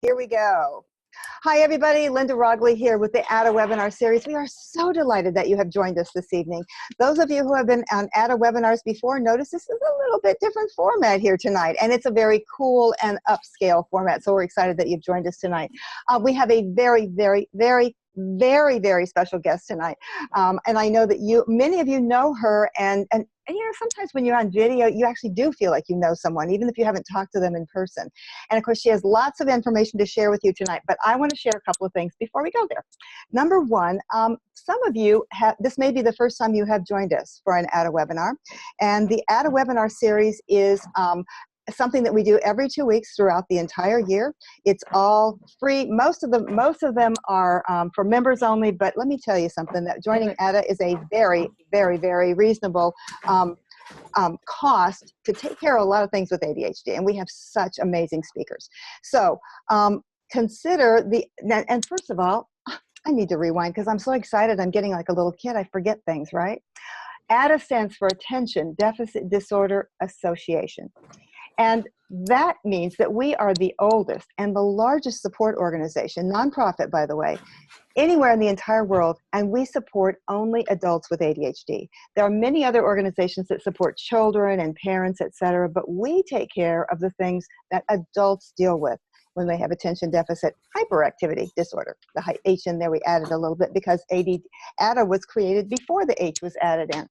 Here we go. Hi, everybody. Linda Rogley here with the ADDA webinar series. We are so delighted that you have joined us this evening. Those of you who have been on ADDA webinars before notice this is a little bit different format here tonight, and it's a very cool and upscale format, so we're excited that you've joined us tonight. We have a very special guest tonight, and I know that many of you know her, and you know, sometimes when you're on video, you actually do feel like you know someone, even if you haven't talked to them in person. And of course, she has lots of information to share with you tonight, but I want to share a couple of things before we go there. Number one, some of you this may be the first time you have joined us for an ADDA webinar, and the ADDA webinar series is something that we do every 2 weeks throughout the entire year. It's all free. Most of them are for members only, but let me tell you something, that joining ADDA is a very reasonable cost to take care of a lot of things with ADHD, and we have such amazing speakers. So consider and first of all, I need to rewind because I'm so excited. I'm getting like a little kid. I forget things, right? ADDA stands for Attention Deficit Disorder Association. And that means that we are the oldest and the largest support organization, nonprofit by the way, anywhere in the entire world, and we support only adults with ADHD. There are many other organizations that support children and parents, etc., but we take care of the things that adults deal with when they have attention deficit hyperactivity disorder. The H in there we added a little bit because ADDA was created before the H was added in.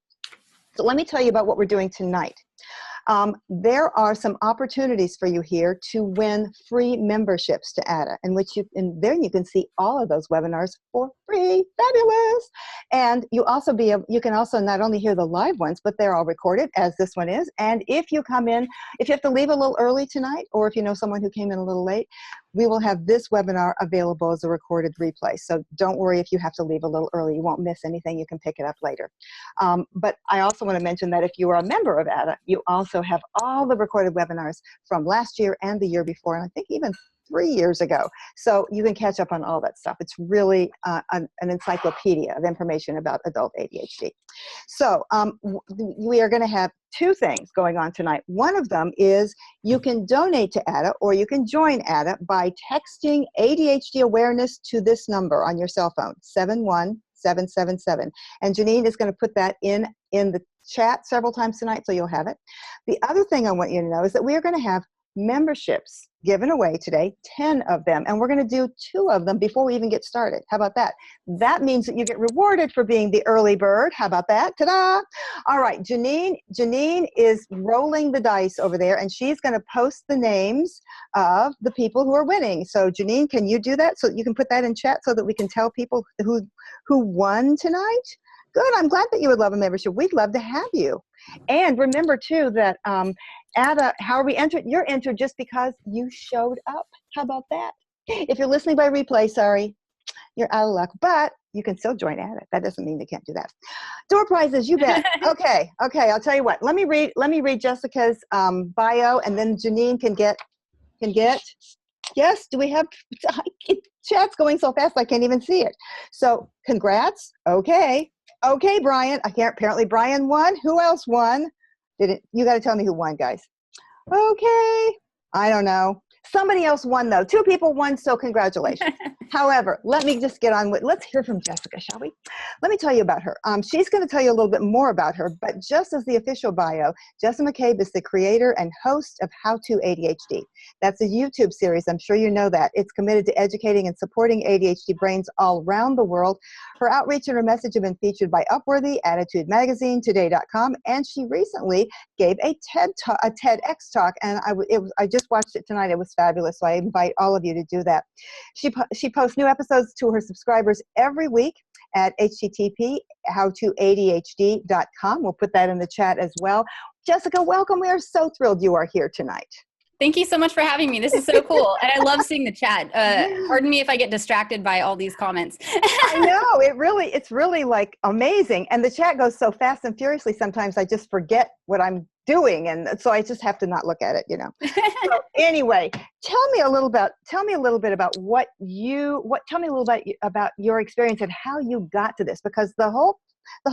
So let me tell you about what we're doing tonight. There are some opportunities for you here to win free memberships to ADDA, and there you can see all of those webinars for free. Fabulous! And you can also not only hear the live ones, but they're all recorded, as this one is. And if you come in, if you have to leave a little early tonight, or if you know someone who came in a little late, we will have this webinar available as a recorded replay. So don't worry if you have to leave a little early. You won't miss anything. You can pick it up later. But I also want to mention that if you are a member of ADDA, you also have all the recorded webinars from last year and the year before, and I think even 3 years ago. So you can catch up on all that stuff. It's really an encyclopedia of information about adult ADHD. So we are going to have two things going on tonight. One of them is you can donate to ADDA, or you can join ADDA by texting ADHD awareness to this number on your cell phone, 71777. And Janine is going to put that in the chat several times tonight, so you'll have it. The other thing I want you to know is that we are going to have memberships given away today, 10 of them, and we're going to do 2 of them before we even get started. How about that? That means that you get rewarded for being the early bird. How about that? Ta-da! All right, Janine is rolling the dice over there, and she's going to post the names of the people who are winning. So Janine, can you do that? So you can put that in chat so that we can tell people who won tonight? Good. I'm glad that you would love a membership. We'd love to have you. And remember, too, that ADDA, how are we entered? You're entered just because you showed up. How about that? If you're listening by replay, sorry, you're out of luck. But you can still join ADDA. That doesn't mean they can't do that. Door prizes, you bet. Okay. I'll tell you what. Let me read Jessica's bio, and then Janine can get. Yes. Do we have? Chat's going so fast I can't even see it. So congrats. Okay, Brian. Apparently Brian won. Who else won? You got to tell me who won, guys. Okay. I don't know. Somebody else won, though. 2 people won, so congratulations. However, let me just get on with, let's hear from Jessica, shall we? Let me tell you about her. She's going to tell you a little bit more about her, but just as the official bio, Jessica McCabe is the creator and host of How to ADHD. That's a YouTube series. I'm sure you know that. It's committed to educating and supporting ADHD brains all around the world. Her outreach and her message have been featured by Upworthy, ADDitude Magazine, Today.com, and she recently gave a TEDx talk, and I just watched it tonight. It was fabulous, so I invite all of you to do that. She posts new episodes to her subscribers every week at http://howtoadhd.com. We'll put that in the chat as well. Jessica, welcome. We are so thrilled you are here tonight. Thank you so much for having me. This is so cool. And I love seeing the chat. Pardon me if I get distracted by all these comments. I know, it's really like amazing. And the chat goes so fast and furiously sometimes I just forget what I'm doing. And so I just have to not look at it, you know. So anyway, tell me a little bit about about your experience and how you got to this, because the whole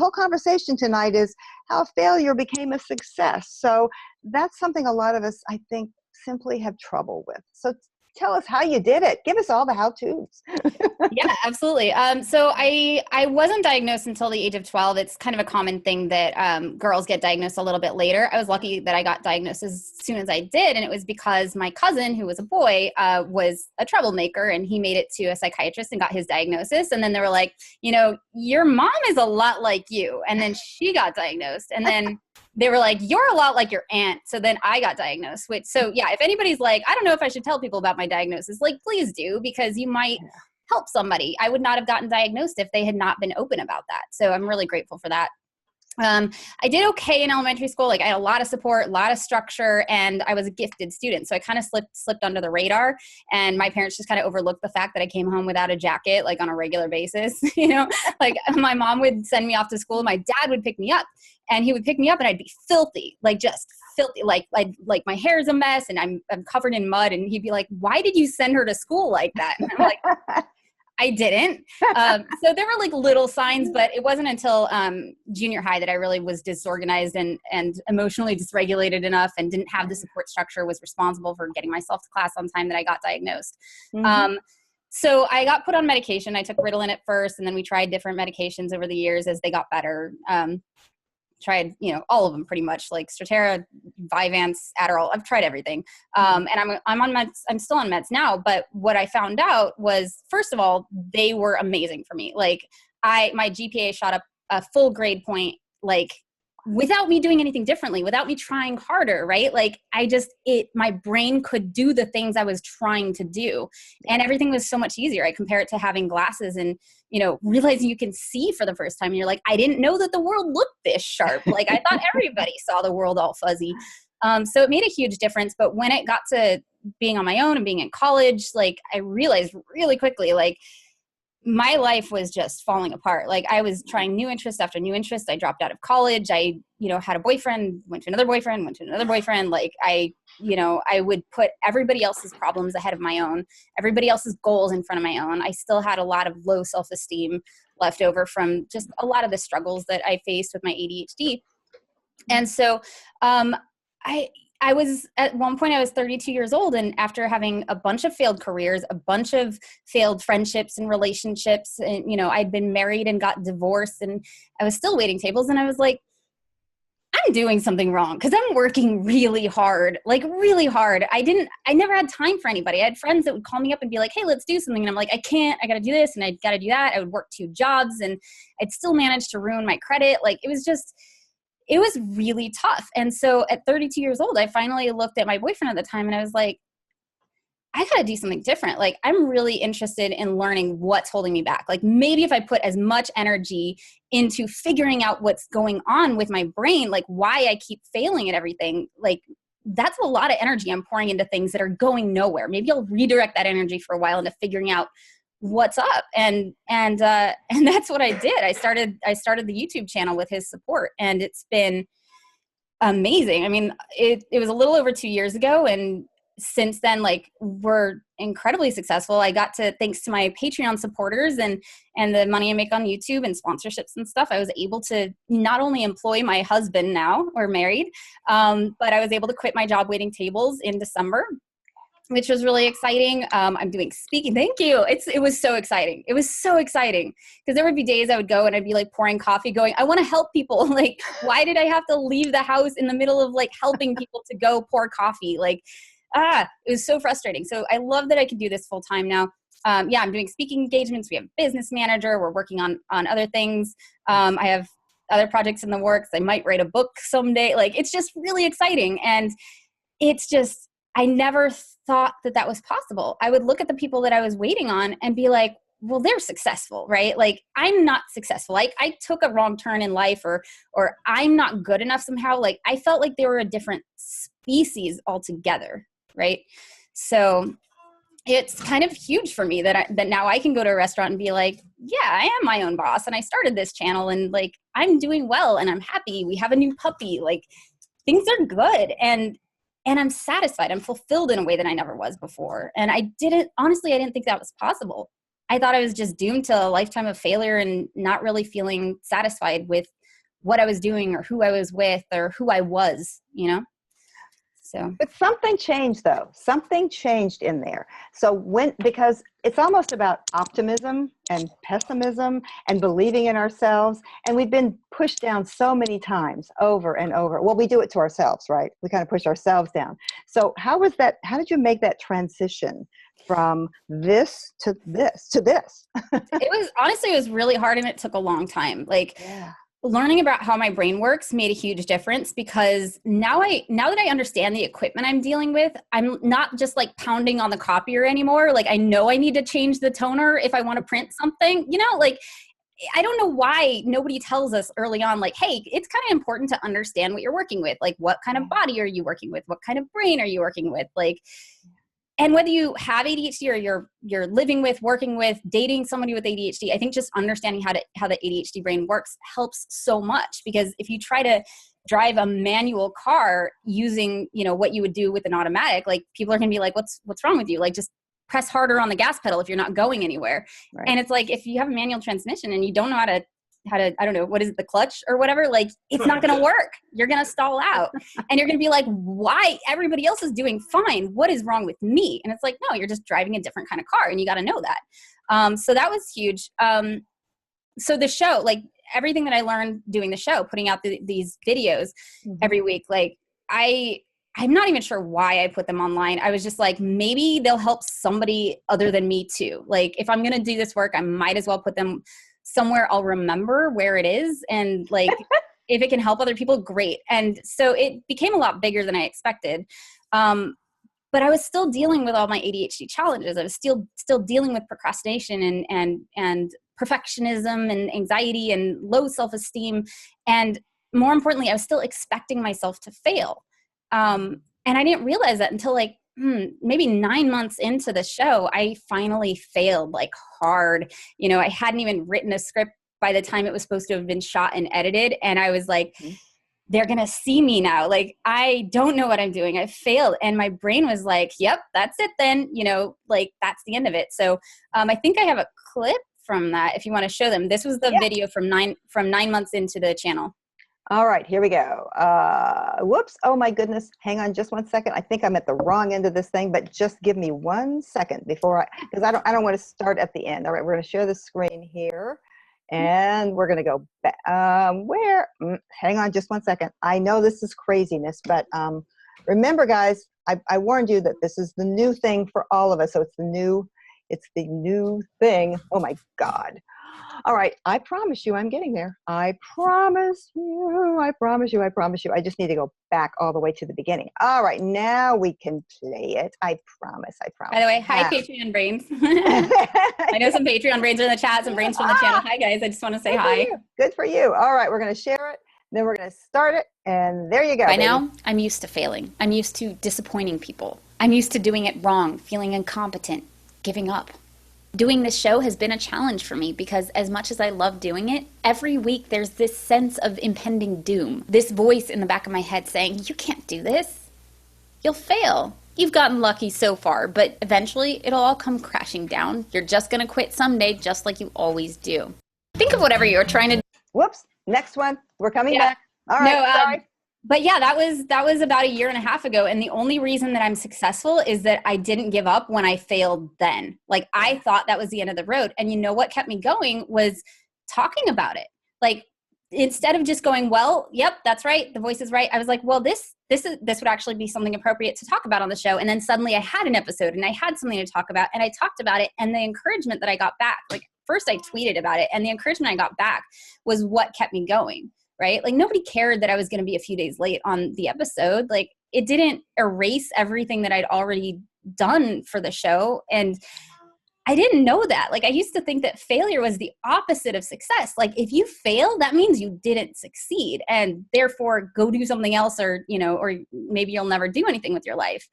conversation tonight is how failure became a success. So that's something a lot of us, I think, simply have trouble with. So Tell us how you did it. Give us all the how-tos. Yeah, absolutely. So I wasn't diagnosed until the age of 12. It's kind of a common thing that girls get diagnosed a little bit later. I was lucky that I got diagnosed as soon as I did. And it was because my cousin, who was a boy, was a troublemaker, and he made it to a psychiatrist and got his diagnosis. And then they were like, your mom is a lot like you. And then she got diagnosed. And then they were like, you're a lot like your aunt. So then I got diagnosed. So yeah, if anybody's like, I don't know if I should tell people about my diagnosis, like, please do, because you might help somebody. I would not have gotten diagnosed if they had not been open about that. So I'm really grateful for that. I did okay in elementary school. Like, I had a lot of support, a lot of structure, and I was a gifted student. So I kind of slipped under the radar, and my parents just kind of overlooked the fact that I came home without a jacket, like on a regular basis. Like my mom would send me off to school. My dad would pick me up, and he would pick me up and I'd be filthy, like just filthy. Like my hair's a mess and I'm covered in mud. And he'd be like, why did you send her to school like that? And I'm like, I didn't. So there were like little signs, but it wasn't until junior high that I really was disorganized and emotionally dysregulated enough and didn't have the support structure, was responsible for getting myself to class on time, that I got diagnosed. Mm-hmm. So I got put on medication. I took Ritalin at first, and then we tried different medications over the years as they got better. Tried, all of them pretty much, like Strattera, Vyvanse, Adderall. I've tried everything. And I'm on meds. I'm still on meds now. But what I found out was, first of all, they were amazing for me. Like my GPA shot up a full grade point, like without me doing anything differently, without me trying harder, right? Like my brain could do the things I was trying to do, and everything was so much easier. I compare it to having glasses and, realizing you can see for the first time. And you're like, I didn't know that the world looked this sharp. Like I thought everybody saw the world all fuzzy. So it made a huge difference. But when it got to being on my own and being in college, like I realized really quickly, like my life was just falling apart. Like I was trying new interest after new interest. I dropped out of college. I, had a boyfriend, went to another boyfriend. Like I would put everybody else's problems ahead of my own, everybody else's goals in front of my own. I still had a lot of low self-esteem left over from just a lot of the struggles that I faced with my ADHD. And so, I was at one point, I was 32 years old, and after having a bunch of failed careers, a bunch of failed friendships and relationships, and, I'd been married and got divorced, and I was still waiting tables. And I was like, I'm doing something wrong, because I'm working really hard, like really hard. I never had time for anybody. I had friends that would call me up and be like, hey, let's do something. And I'm like, I can't, I got to do this and I got to do that. I would work 2 jobs and I'd still manage to ruin my credit. Like it was really tough. And so at 32 years old, I finally looked at my boyfriend at the time and I was like, I got to do something different. Like I'm really interested in learning what's holding me back. Like maybe if I put as much energy into figuring out what's going on with my brain, like why I keep failing at everything, like that's a lot of energy I'm pouring into things that are going nowhere. Maybe I'll redirect that energy for a while into figuring out what's up. And that's what I did. I started the YouTube channel with his support, and it's been amazing. I mean, it was a little over 2 years ago, and since then, like we're incredibly successful. I got to, thanks to my Patreon supporters and the money I make on YouTube and sponsorships and stuff, I was able to not only employ my husband, now we're married, but I was able to quit my job waiting tables in December, which was really exciting. I'm doing speaking. Thank you. It was so exciting. It was so exciting because there would be days I would go and I'd be like pouring coffee going, I want to help people. Like, why did I have to leave the house in the middle of like helping people to go pour coffee? Like, it was so frustrating. So I love that I can do this full time now. I'm doing speaking engagements. We have a business manager. We're working on other things. I have other projects in the works. I might write a book someday. Like, it's just really exciting. And it's just, I never thought that was possible. I would look at the people that I was waiting on and be like, well, they're successful, right? Like I'm not successful. Like I took a wrong turn in life or I'm not good enough somehow. Like I felt like they were a different species altogether. Right. So it's kind of huge for me that now I can go to a restaurant and be like, yeah, I am my own boss. And I started this channel and like, I'm doing well and I'm happy. We have a new puppy. Like things are good. And I'm satisfied. I'm fulfilled in a way that I never was before. And I didn't think that was possible. I thought I was just doomed to a lifetime of failure and not really feeling satisfied with what I was doing or who I was with or who I was, So But something changed though. Something changed in there. So because it's almost about optimism and pessimism and believing in ourselves. And we've been pushed down so many times over and over. Well, we do it to ourselves, right? We kind of push ourselves down. So how did you make that transition from this to this to this? it was really hard, and it took a long time. Like, Yeah. learning about how my brain works made a huge difference, because now that I understand the equipment I'm dealing with, I'm not just like pounding on the copier anymore. Like, I know I need to change the toner if I want to print something, like, I don't know why nobody tells us early on, like, hey, it's kind of important to understand what you're working with. Like, what kind of body are you working with? What kind of brain are you working with? Like, and whether you have ADHD or you're living with, working with, dating somebody with ADHD, I think just understanding how the ADHD brain works helps so much. Because if you try to drive a manual car using, what you would do with an automatic, like, people are going to be like, what's wrong with you? Like, just press harder on the gas pedal if you're not going anywhere. Right. And it's like, if you have a manual transmission and you don't know how to, I don't know, what is it, the clutch or whatever, like, it's not going to work. You're going to stall out, and you're going to be like, why? Everybody else is doing fine. What is wrong with me? And it's like, no, you're just driving a different kind of car, and you got to know that. So that was huge. So the show, like, everything that I learned doing the show, putting out these videos every week, like, I'm not even sure why I put them online. I was just like, maybe they'll help somebody other than me too. Like, if I'm going to do this work, I might as well put them somewhere I'll remember where it is. And like, if it can help other people, great. And so it became a lot bigger than I expected. But I was still dealing with all my ADHD challenges. I was still dealing with procrastination and perfectionism and anxiety and low self-esteem. And more importantly, I was still expecting myself to fail. And I didn't realize that until like, maybe 9 months into the show, I finally failed, like, hard. I hadn't even written a script by the time it was supposed to have been shot and edited. And I was like, they're going to see me now. Like, I don't know what I'm doing. I failed. And my brain was like, yep, that's it then, like, that's the end of it. So I think I have a clip from that if you want to show them. This was the video from 9 months into the channel. All right, here we go. Whoops. Oh my goodness. Hang on just 1 second. I think I'm at the wrong end of this thing, but just give me 1 second because I don't want to start at the end. All right, we're going to share the screen here, and we're going to go back. Hang on just 1 second. I know this is craziness, but remember, guys, I warned you that this is the new thing for all of us. So it's the new thing. Oh my God. All right. I promise you I'm getting there. I promise you. I just need to go back all the way to the beginning. All right. Now we can play it. I promise. By the way, hi, Patreon brains. I know some Patreon brains are in the chat, some brains from the channel. Hi, guys. I just want to say hi. Good for you. All right. We're going to share it. Then we're going to start it. And there you go. By now, I'm used to failing. I'm used to disappointing people. I'm used to doing it wrong, feeling incompetent, giving up. Doing this show has been a challenge for me because as much as I love doing it, every week there's this sense of impending doom. This voice in the back of my head saying, you can't do this. You'll fail. You've gotten lucky so far, but eventually it'll all come crashing down. You're just going to quit someday, just like you always do. Think of whatever you're trying to do. Whoops. Next one. We're coming back. All right. Sorry. But yeah, that was about 1.5 years ago. And the only reason that I'm successful is that I didn't give up when I failed then. Like, I thought that was the end of the road. And you know what kept me going was talking about it. Like, instead of just going, well, yep, that's right, the voice is right. I was like, well, this would actually be something appropriate to talk about on the show. And then suddenly I had an episode and I had something to talk about, and I talked about it. And the encouragement that I got back, like, first I tweeted about it, and the encouragement I got back was what kept me going. Right? Like, nobody cared that I was going to be a few days late on the episode. Like, it didn't erase everything that I'd already done for the show. And I didn't know that. Like, I used to think that failure was the opposite of success. Like, if you fail, that means you didn't succeed, and therefore go do something else, or maybe you'll never do anything with your life.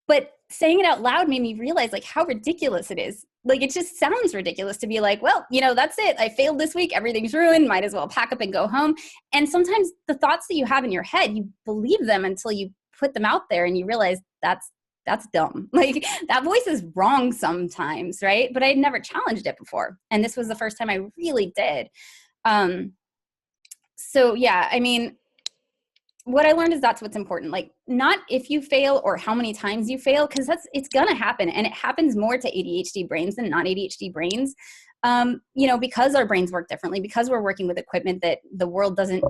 But saying it out loud made me realize, like, how ridiculous it is. Like, it just sounds ridiculous to be like, well, that's it. I failed this week. Everything's ruined. Might as well pack up and go home. And sometimes the thoughts that you have in your head, you believe them until you put them out there and you realize that's dumb. Like, that voice is wrong sometimes, right? But I'd never challenged it before. And this was the first time I really did. So yeah, I mean, what I learned is that's what's important. Like, not if you fail or how many times you fail, because it's gonna happen, and it happens more to ADHD brains than not ADHD brains. Because our brains work differently, because we're working with equipment that the world doesn't,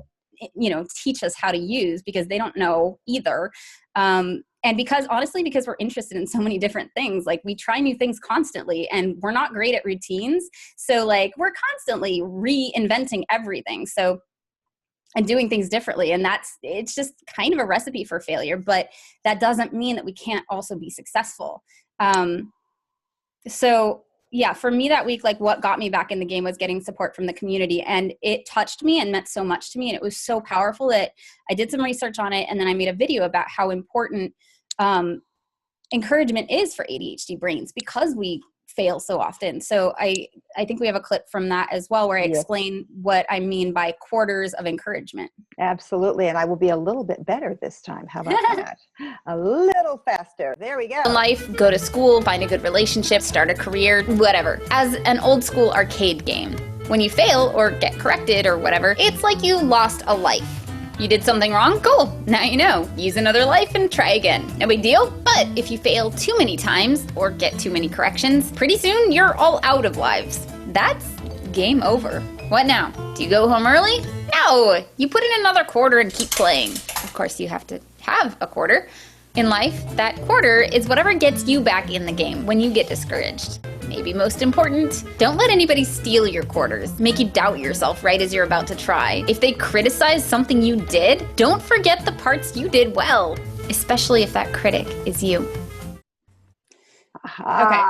teach us how to use, because they don't know either. And because we're interested in so many different things, like we try new things constantly, and we're not great at routines. So like we're constantly reinventing everything. So and doing things differently. And it's just kind of a recipe for failure, but that doesn't mean that we can't also be successful. So yeah, for me that week, like what got me back in the game was getting support from the community, and it touched me and meant so much to me. And it was so powerful that I did some research on it. And then I made a video about how important encouragement is for ADHD brains, because we fail so often. So I think we have a clip from that as well, where I explain what I mean by quarters of encouragement. Absolutely. And I will be a little bit better this time. How about that? A little faster. There we go. In life, go to school, find a good relationship, start a career, whatever. As an old school arcade game, when you fail or get corrected or whatever, it's like you lost a life. You did something wrong? Cool. Now you know. Use another life and try again. No big deal. But if you fail too many times or get too many corrections, pretty soon you're all out of lives. That's game over. What now? Do you go home early? No. You put in another quarter and keep playing. Of course, you have to have a quarter. In life, that quarter is whatever gets you back in the game when you get discouraged. Maybe most important, don't let anybody steal your quarters, make you doubt yourself right as you're about to try. If they criticize something you did, don't forget the parts you did well, especially if that critic is you. Okay.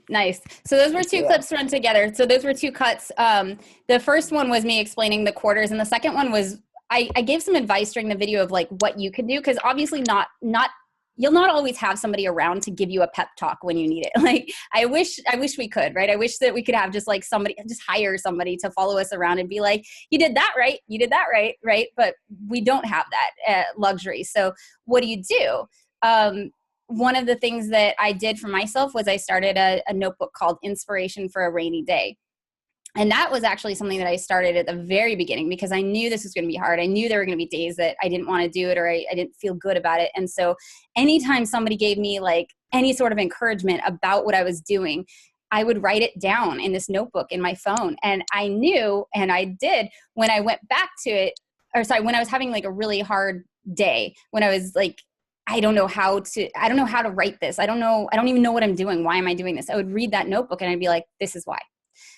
Nice. So those were two clips run together. So those were two cuts. The first one was me explaining the quarters, and the second one was I gave some advice during the video of like what you can do, because obviously you'll not always have somebody around to give you a pep talk when you need it. Like I wish we could, right? I wish that we could have just like hire somebody to follow us around and be like, you did that right, you did that right, right? But we don't have that luxury. So what do you do? One of the things that I did for myself was I started a notebook called Inspiration for a Rainy Day. And that was actually something that I started at the very beginning, because I knew this was going to be hard. I knew there were going to be days that I didn't want to do it, or I didn't feel good about it. And so anytime somebody gave me like any sort of encouragement about what I was doing, I would write it down in this notebook in my phone. And I knew, and I did, when I went back to it, when I was having like a really hard day, when I was like, I don't know how to write this. I don't even know what I'm doing. Why am I doing this? I would read that notebook and I'd be like, this is why.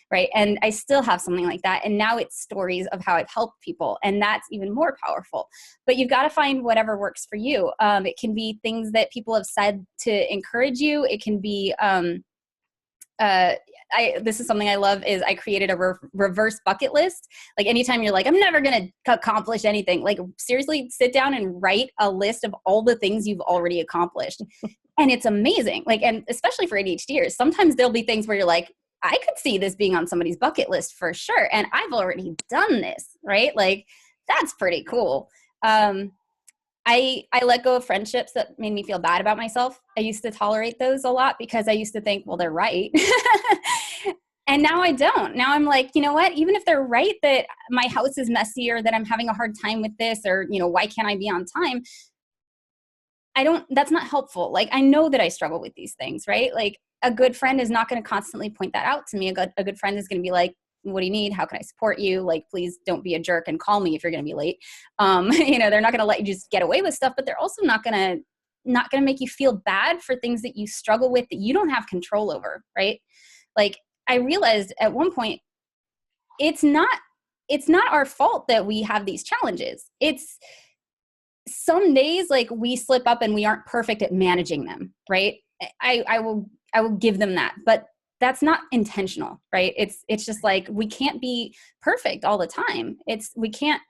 Right. And I still have something like that. And now it's stories of how I've helped people. And that's even more powerful. But you've got to find whatever works for you. It can be things that people have said to encourage you. It can be, this is something I love, is I created a reverse bucket list. Like anytime you're like, I'm never going to accomplish anything, like seriously sit down and write a list of all the things you've already accomplished. And it's amazing. Like, and especially for ADHDers, sometimes there'll be things where you're like, I could see this being on somebody's bucket list for sure. And I've already done this, right? Like that's pretty cool. I let go of friendships that made me feel bad about myself. I used to tolerate those a lot because I used to think, well, they're right. And now I don't. Now I'm like, you know what? Even if they're right that my house is messy, or that I'm having a hard time with this, or, why can't I be on time? That's not helpful. Like, I know that I struggle with these things, right? Like a good friend is not going to constantly point that out to me. A good friend is going to be like, what do you need? How can I support you? Like, please don't be a jerk and call me if you're going to be late. They're not going to let you just get away with stuff, but they're also not going to make you feel bad for things that you struggle with that you don't have control over. Right. Like I realized at one point, it's not our fault that we have these challenges. It's some days like we slip up and we aren't perfect at managing them. Right. I will give them that, but that's not intentional, right? It's just like, we can't be perfect all the time. We can't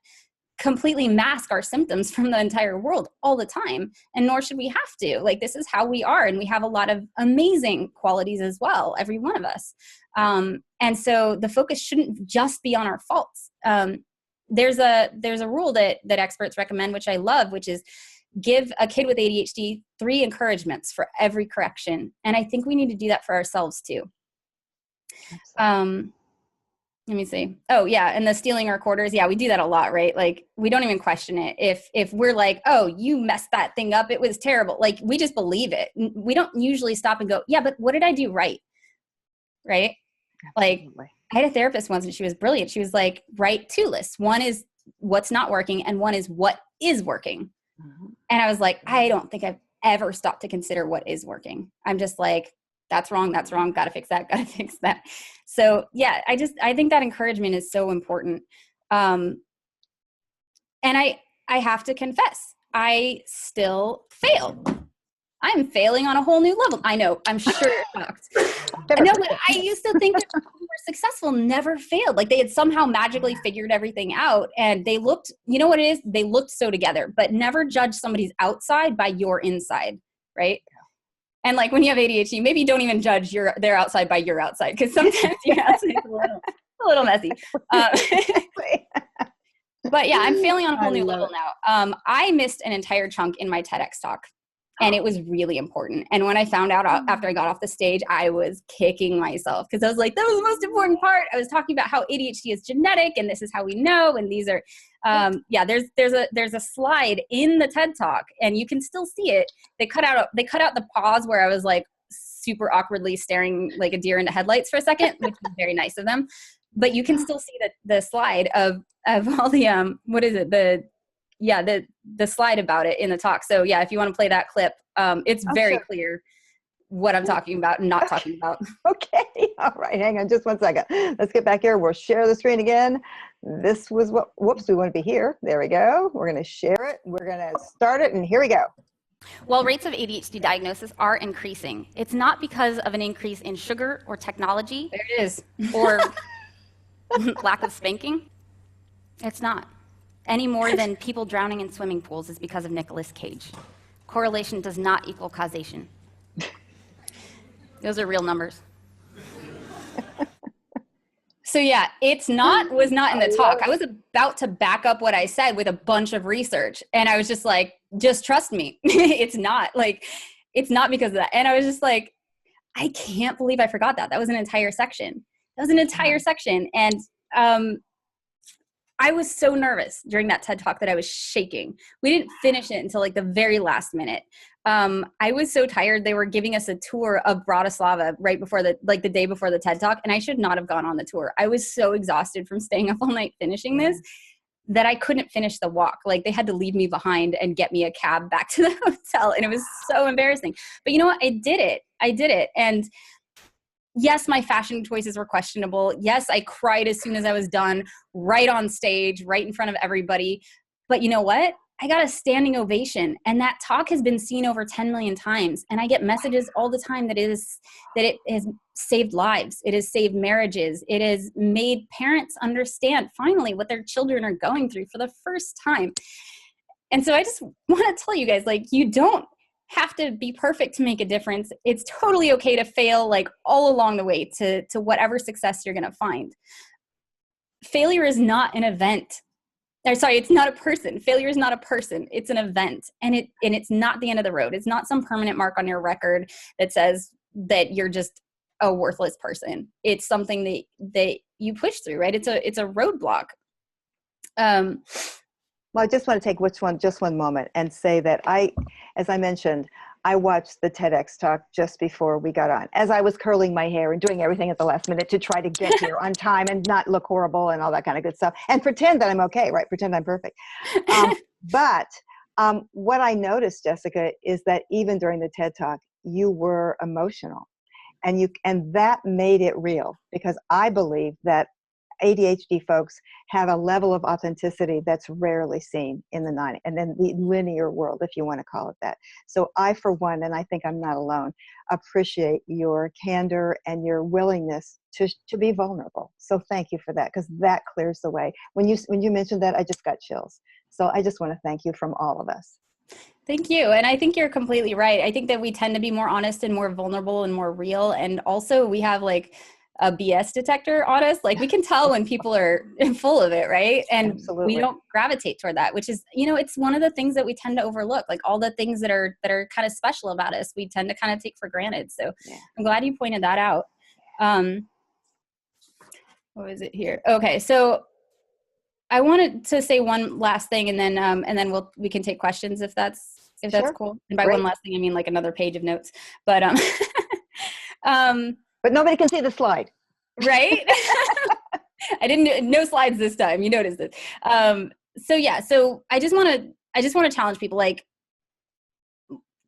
completely mask our symptoms from the entire world all the time. And nor should we have to. Like, this is how we are. And we have a lot of amazing qualities as well, every one of us. And so the focus shouldn't just be on our faults. There's a rule that experts recommend, which I love, which is give a kid with ADHD 3 encouragements for every correction. And I think we need to do that for ourselves too. Let me see. Oh yeah. And the stealing our quarters. Yeah, we do that a lot, right? Like we don't even question it. If we're like, oh, you messed that thing up, it was terrible. Like we just believe it. We don't usually stop and go, yeah, but what did I do right? Right? Absolutely. Like I had a therapist once and she was brilliant. She was like, write two lists. One is what's not working and one is what is working. Mhm. And I was like, I don't think I've ever stopped to consider what is working. I'm just like, that's wrong. That's wrong. Got to fix that. Got to fix that. So yeah, I think that encouragement is so important. And I have to confess, I still fail. I'm failing on a whole new level. I know. I'm sure you're shocked. No, but I used to think that people who were successful never failed. Like they had somehow magically figured everything out and they looked, you know what it is? They looked so together, but never judge somebody's outside by your inside, right? And like when you have ADHD, maybe you don't even judge their outside by your outside because sometimes your outside is a little messy. But yeah, I'm failing on a whole new level now. I missed an entire chunk in my TEDx talk. And it was really important. And when I found out after I got off the stage, I was kicking myself because I was like, that was the most important part. I was talking about how ADHD is genetic and this is how we know. And these are, there's a slide in the TED Talk and you can still see it. They cut out the pause where I was like super awkwardly staring like a deer into headlights for a second, which was very nice of them. But you can still see the slide of all the, what is it? The slide about it in the talk. So yeah, if you want to play that clip, it's very clear what I'm talking about and not talking about. Okay. All right. Hang on just one second. Let's get back here. We'll share the screen again. This was whoops, we want to be here. There we go. We're going to share it. We're going to start it. And here we go. While rates of ADHD diagnosis are increasing, it's not because of an increase in sugar or technology. There it is. Or lack of spanking. It's not. Any more than people drowning in swimming pools is because of Nicolas Cage. Correlation does not equal causation. Those are real numbers. So yeah, was not in the talk. I was about to back up what I said with a bunch of research. And I was just like, just trust me. It's not because of that. And I was just like, I can't believe I forgot that. That was an entire section. And I was so nervous during that TED Talk that I was shaking. We didn't finish it until like the very last minute. I was so tired. They were giving us a tour of Bratislava right before the day before the TED Talk. And I should not have gone on the tour. I was so exhausted from staying up all night finishing this that I couldn't finish the walk. Like they had to leave me behind and get me a cab back to the hotel. And it was so embarrassing. But you know what? I did it. And yes, my fashion choices were questionable. Yes, I cried as soon as I was done, right on stage, right in front of everybody. But you know what? I got a standing ovation. And that talk has been seen over 10 million times. And I get messages all the time that it has saved lives. It has saved marriages. It has made parents understand finally what their children are going through for the first time. And so I just want to tell you guys, like, you don't have to be perfect to make a difference. It's totally okay to fail, like all along the way to whatever success you're going to find. Failure is not an event. It's not a person. Failure is not a person. It's an event. And it's not the end of the road. It's not some permanent mark on your record that says that you're just a worthless person. It's something that you push through, right? It's a roadblock. Well, I just want to take just one moment and say that as I mentioned, I watched the TEDx talk just before we got on, as I was curling my hair and doing everything at the last minute to try to get here on time and not look horrible and all that kind of good stuff and pretend that I'm okay, right? Pretend I'm perfect. But what I noticed, Jessica, is that even during the TED talk, you were emotional and that made it real, because I believe that ADHD folks have a level of authenticity that's rarely seen in the linear world, if you want to call it that. So I, for one, and I think I'm not alone, appreciate your candor and your willingness to be vulnerable. So thank you for that, because that clears the way. When you mentioned that, I just got chills. So I just want to thank you from all of us. Thank you. And I think you're completely right. I think that we tend to be more honest and more vulnerable and more real. And also we have like a BS detector on us. Like we can tell when people are full of it, right? And Absolutely. We don't gravitate toward that, which is, it's one of the things that we tend to overlook, like all the things that are kind of special about us, we tend to kind of take for granted. So yeah. I'm glad you pointed that out. what is it here? Okay. So I wanted to say one last thing, and then we can take questions if that's Sure. cool. And by Great. one last thing, I mean like another page of notes, but, But nobody can see the slide. right. No slides this time. You noticed it. So I just want to challenge people, like,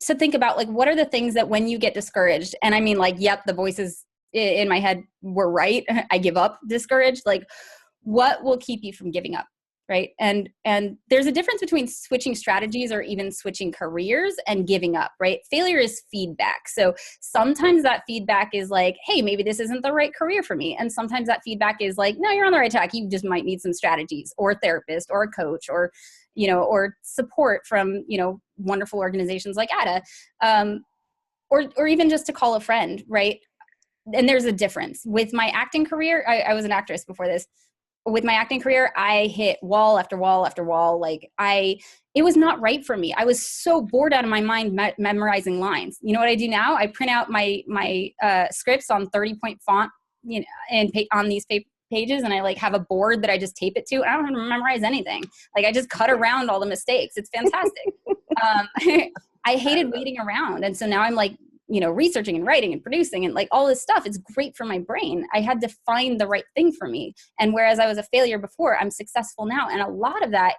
to think about, like, what are the things that when you get discouraged, and I mean, like, yep, the voices in my head were right. I give up, discouraged. Like, what will keep you from giving up? Right. And there's a difference between switching strategies or even switching careers and giving up, right? Failure is feedback. So sometimes that feedback is like, hey, maybe this isn't the right career for me. And sometimes that feedback is like, no, you're on the right track. You just might need some strategies, or a therapist, or a coach, or, or support from, wonderful organizations like ADDA, or even just to call a friend. Right. And there's a difference with my acting career. I was an actress before this. With my acting career, I hit wall after wall after wall. Like, it was not right for me. I was so bored out of my mind memorizing lines. You know what I do now? I print out my scripts on 30-point font, and on these pages, and I like have a board that I just tape it to. I don't have to memorize anything. Like, I just cut around all the mistakes. It's fantastic. I hated waiting around, and so now I'm like, researching and writing and producing and like all this stuff. It's great for my brain. I had to find the right thing for me. And whereas I was a failure before, I'm successful now. And a lot of that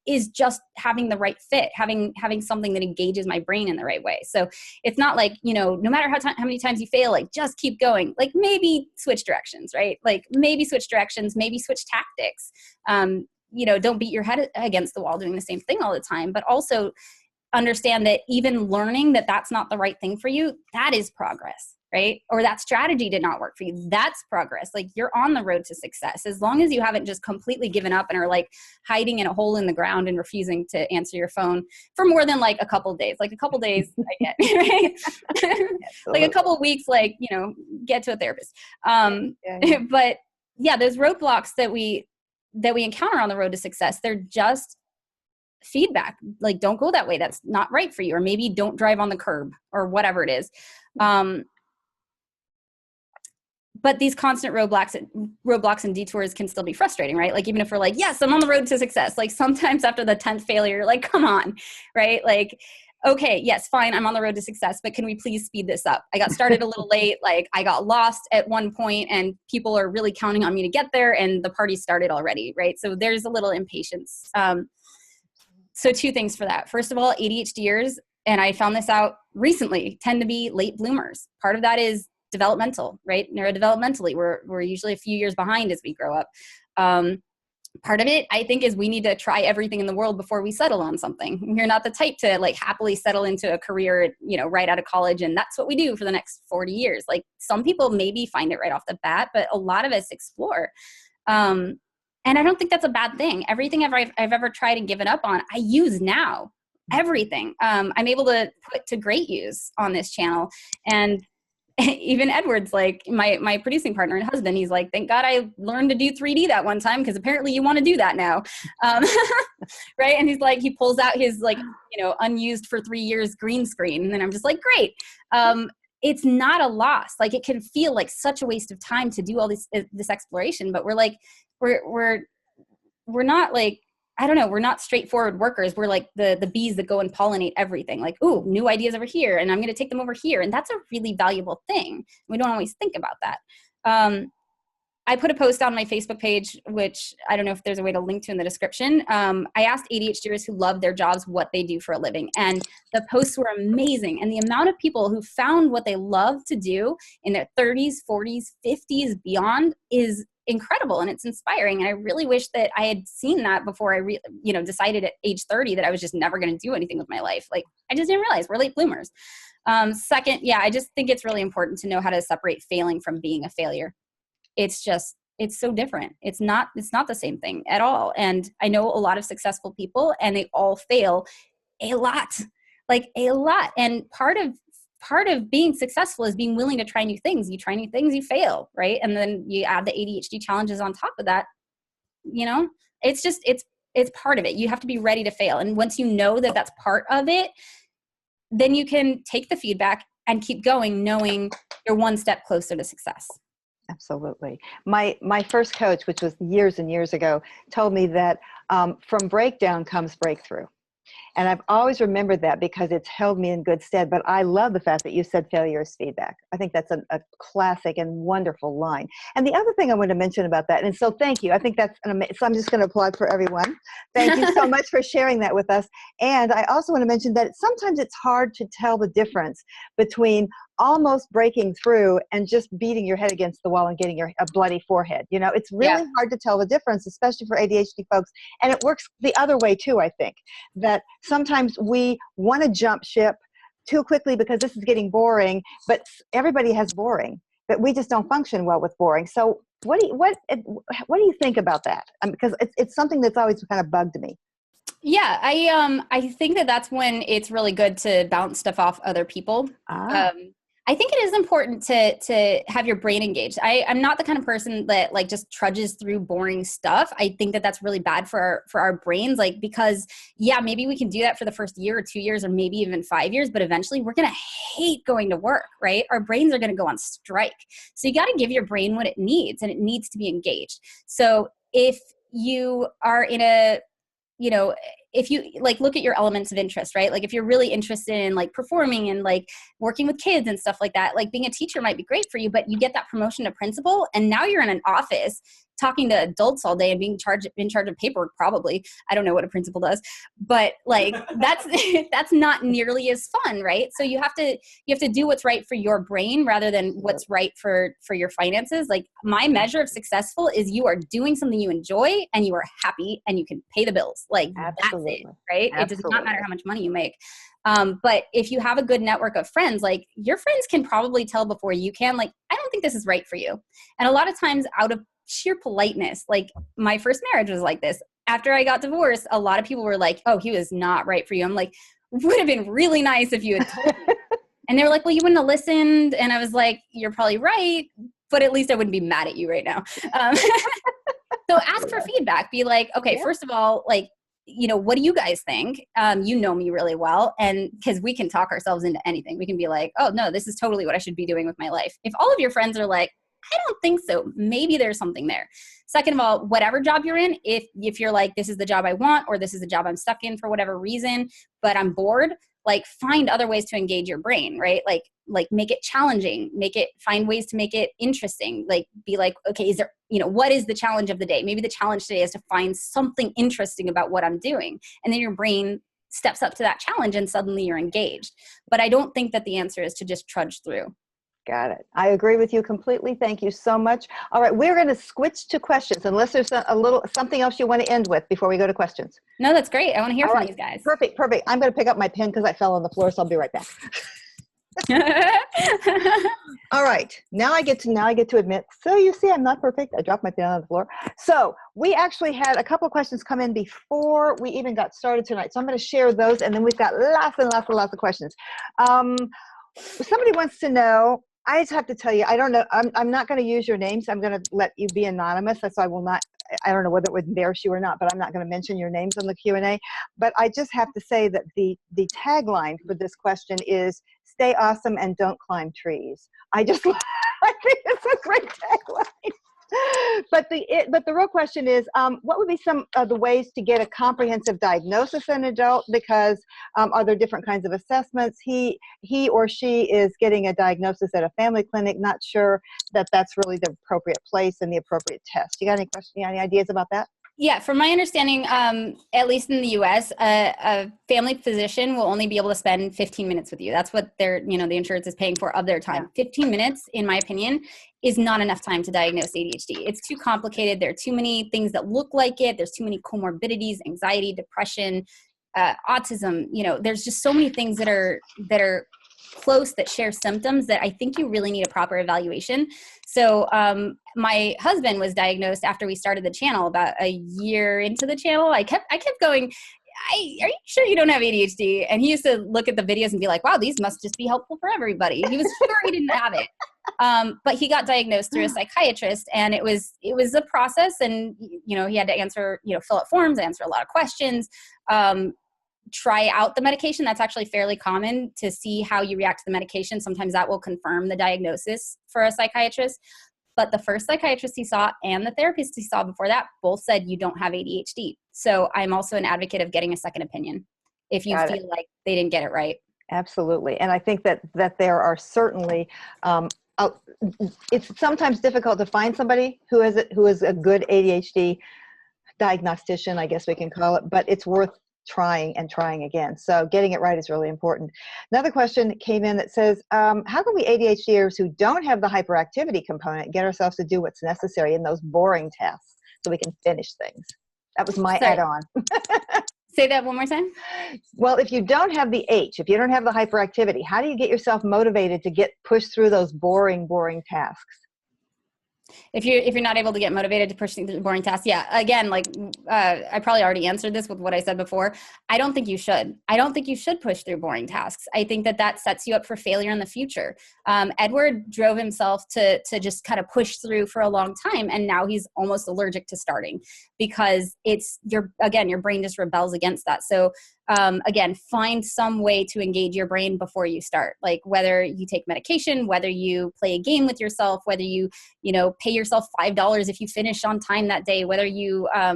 is just having the right fit, having something that engages my brain in the right way. So it's not like, no matter how many times you fail, like, just keep going. Like, maybe switch directions, right? Like, maybe switch directions, maybe switch tactics. Don't beat your head against the wall doing the same thing all the time, but also understand that even learning that that's not the right thing for you, that is progress, right? Or that strategy did not work for you. That's progress. Like, you're on the road to success. As long as you haven't just completely given up and are like hiding in a hole in the ground and refusing to answer your phone for more than like a couple of days. Like, a couple of days, I get, right? Like a couple of weeks, like, get to a therapist. Yeah. But yeah, those roadblocks that we encounter on the road to success, they're just feedback. Like, don't go that way. That's not right for you. Or maybe don't drive on the curb, or whatever it is. But these constant roadblocks and detours can still be frustrating, right? Like, even if we're like, yes, I'm on the road to success. Like, sometimes after the 10th failure, you're like, come on, right? Like, okay, yes, fine, I'm on the road to success, but can we please speed this up? I got started a little late. Like, I got lost at one point, and people are really counting on me to get there, and the party started already, right? So there's a little impatience. So two things for that. First of all, ADHDers, and I found this out recently, tend to be late bloomers. Part of that is developmental, right? Neurodevelopmentally, we're usually a few years behind as we grow up. Part of it, I think, is we need to try everything in the world before we settle on something. You're not the type to like happily settle into a career, right out of college, and that's what we do for the next 40 years. Like, some people maybe find it right off the bat, but a lot of us explore. And I don't think that's a bad thing. Everything I've ever tried and given up on, I use now. Everything. I'm able to put to great use on this channel. And even Edward's like my producing partner and husband, he's like, thank God I learned to do 3D that one time, because apparently you want to do that now. Right. And he's like, he pulls out his like, unused for 3 years green screen. And then I'm just like, great. It's not a loss. Like, it can feel like such a waste of time to do all this exploration, but we're like, we're not like, I don't know, we're not straightforward workers. We're like the bees that go and pollinate everything. Like, ooh, new ideas over here, and I'm going to take them over here. And that's a really valuable thing. We don't always think about that. I put a post on my Facebook page, which I don't know if there's a way to link to in the description. I asked ADHDers who love their jobs what they do for a living. And the posts were amazing. And the amount of people who found what they love to do in their 30s, 40s, 50s, beyond is incredible, and it's inspiring. And I really wish that I had seen that before I decided at age 30 that I was just never going to do anything with my life. Like, I just didn't realize we're late bloomers. Second, I just think it's really important to know how to separate failing from being a failure. It's so different. It's not the same thing at all. And I know a lot of successful people, and they all fail a lot, like a lot. And part of being successful is being willing to try new things. You try new things, you fail, right? And then you add the ADHD challenges on top of that. It's part of it. You have to be ready to fail. And once you know that that's part of it, then you can take the feedback and keep going, knowing you're one step closer to success. Absolutely. My first coach, which was years and years ago, told me that from breakdown comes breakthrough. And I've always remembered that because it's held me in good stead. But I love the fact that you said failure is feedback. I think that's a classic and wonderful line. And the other thing I want to mention about that, and so thank you. I think that's so I'm just going to applaud for everyone. Thank you so much for sharing that with us. And I also want to mention that sometimes it's hard to tell the difference between almost breaking through and just beating your head against the wall and getting a bloody forehead. You know, it's really hard to tell the difference, especially for ADHD folks. And it works the other way too, I think, that sometimes we want to jump ship too quickly because this is getting boring, but everybody has boring, but we just don't function well with boring. So what do you think about that? Because it's something that's always kind of bugged me. Yeah, I think that that's when it's really good to bounce stuff off other people. I think it is important to have your brain engaged. I'm not the kind of person that like just trudges through boring stuff. I think that that's really bad for our brains, like, because maybe we can do that for the first year or 2 years or maybe even 5 years, but eventually we're going to hate going to work, right? Our brains are going to go on strike. So you got to give your brain what it needs, and it needs to be engaged. So if you are in a, if you like look at your elements of interest, right? Like if you're really interested in like performing and like working with kids and stuff like that, like being a teacher might be great for you, but you get that promotion to principal and now you're in an office talking to adults all day and being in charge of paperwork, probably. I don't know what a principal does, but like that's not nearly as fun, right? So you have to do what's right for your brain rather than what's right for your finances. Like my measure of successful is you are doing something you enjoy and you are happy and you can pay the bills. Like Absolutely. that's it, right? Absolutely. It does not matter how much money you make. But if you have a good network of friends, like your friends can probably tell before you can, like, I don't think this is right for you. And a lot of times out of sheer politeness, like my first marriage was like this. After I got divorced, a lot of people were like, oh, he was not right for you. I'm like, would have been really nice if you had told me. And they were like, well, you wouldn't have listened. And I was like, you're probably right, but at least I wouldn't be mad at you right now. So ask for feedback. Be like, okay, first of all, like, what do you guys think? You know me really well. And because we can talk ourselves into anything. We can be like, oh no, this is totally what I should be doing with my life. If all of your friends are like, I don't think so, maybe there's something there. Second of all, whatever job you're in, if you're like, this is the job I want, or this is the job I'm stuck in for whatever reason, but I'm bored, like find other ways to engage your brain, right? Like make it challenging, find ways to make it interesting. Like be like, okay, is there, what is the challenge of the day? Maybe the challenge today is to find something interesting about what I'm doing. And then your brain steps up to that challenge and suddenly you're engaged. But I don't think that the answer is to just trudge through. Got it. I agree with you completely. Thank you so much. All right, we're going to switch to questions unless there's something else you want to end with before we go to questions. No, that's great. I want to hear from these guys. Perfect. I'm going to pick up my pen because I fell on the floor, so I'll be right back. All right. Now I get to admit. So you see, I'm not perfect. I dropped my pen on the floor. So we actually had a couple of questions come in before we even got started tonight. So I'm going to share those, and then we've got lots and lots and lots of questions. Somebody wants to know. I just have to tell you, I don't know. I'm not going to use your names. I'm going to let you be anonymous. So I will not. I don't know whether it would embarrass you or not, but I'm not going to mention your names on the Q&A. But I just have to say that the tagline for this question is "Stay awesome and don't climb trees." I think it's a great tagline. But the real question is, what would be some of the ways to get a comprehensive diagnosis in an adult? Because are there different kinds of assessments? He or she is getting a diagnosis at a family clinic, not sure that that's really the appropriate place and the appropriate test. You got any questions? You got any ideas about that? Yeah, from my understanding, at least in the U.S., a family physician will only be able to spend 15 minutes with you. That's what the insurance is paying for of their time. 15 minutes, in my opinion, is not enough time to diagnose ADHD. It's too complicated. There are too many things that look like it. There's too many comorbidities, anxiety, depression, autism. There's just so many things that are close that share symptoms that I think you really need a proper evaluation. So my husband was diagnosed after we started the channel, about a year into the channel. I kept going, are you sure you don't have ADHD? And he used to look at the videos and be like, wow, these must just be helpful for everybody. He was sure he didn't have it. But he got diagnosed through a psychiatrist, and it was a process. And, he had to answer, fill out forms, answer a lot of questions, try out the medication. That's actually fairly common to see how you react to the medication. Sometimes that will confirm the diagnosis for a psychiatrist. But the first psychiatrist he saw and the therapist he saw before that both said you don't have ADHD. So I'm also an advocate of getting a second opinion if you feel like they didn't get it right. Absolutely. And I think that there are certainly, it's sometimes difficult to find somebody who is a good ADHD diagnostician, I guess we can call it, but it's worth trying and trying again. So getting it right is really important. Another question came in that says, how can we ADHDers who don't have the hyperactivity component get ourselves to do what's necessary in those boring tasks so we can finish things? That was my add-on. Say that one more time. Well, if you don't have the H, if you don't have the hyperactivity, how do you get yourself motivated to push through those boring tasks? If you're not able to get motivated to push through the boring tasks, yeah, again, like I probably already answered this with what I said before. I don't think you should. I don't think you should push through boring tasks. I think that sets you up for failure in the future. Edward drove himself to just kind of push through for a long time, and now he's almost allergic to starting because your brain just rebels against that. So again, find some way to engage your brain before you start, like whether you take medication, whether you play a game with yourself, whether you pay yourself $5 if you finish on time that day, whether you, I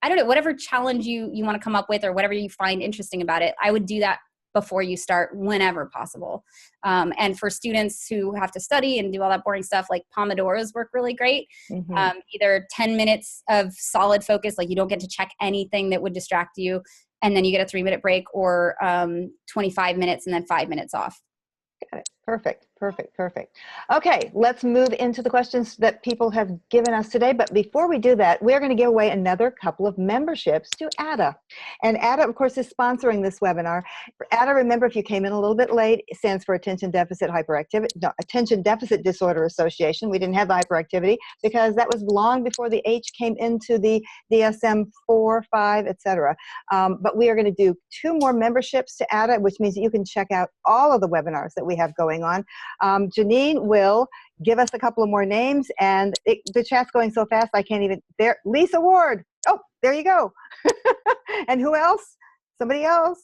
don't know, whatever challenge you want to come up with or whatever you find interesting about it. I would do that before you start whenever possible. And for students who have to study and do all that boring stuff, like Pomodoros work really great. Mm-hmm. Either 10 minutes of solid focus, like you don't get to check anything that would distract you, and then you get a 3-minute break, or 25 minutes and then 5 minutes off. Got it. Perfect. Okay, let's move into the questions that people have given us today. But before we do that, we're going to give away another couple of memberships to ADDA. And ADDA, of course, is sponsoring this webinar. For ADDA, remember, if you came in a little bit late, it stands for Attention Deficit Disorder Association. We didn't have the hyperactivity because that was long before the H came into the DSM-4, 5, etc. But we are going to do 2 more memberships to ADDA, which means that you can check out all of the webinars that we have going on. Janine will give us a couple of more names, and the chat's going so fast I can't even. There, Lisa Ward. Oh, there you go. And who else? Somebody else?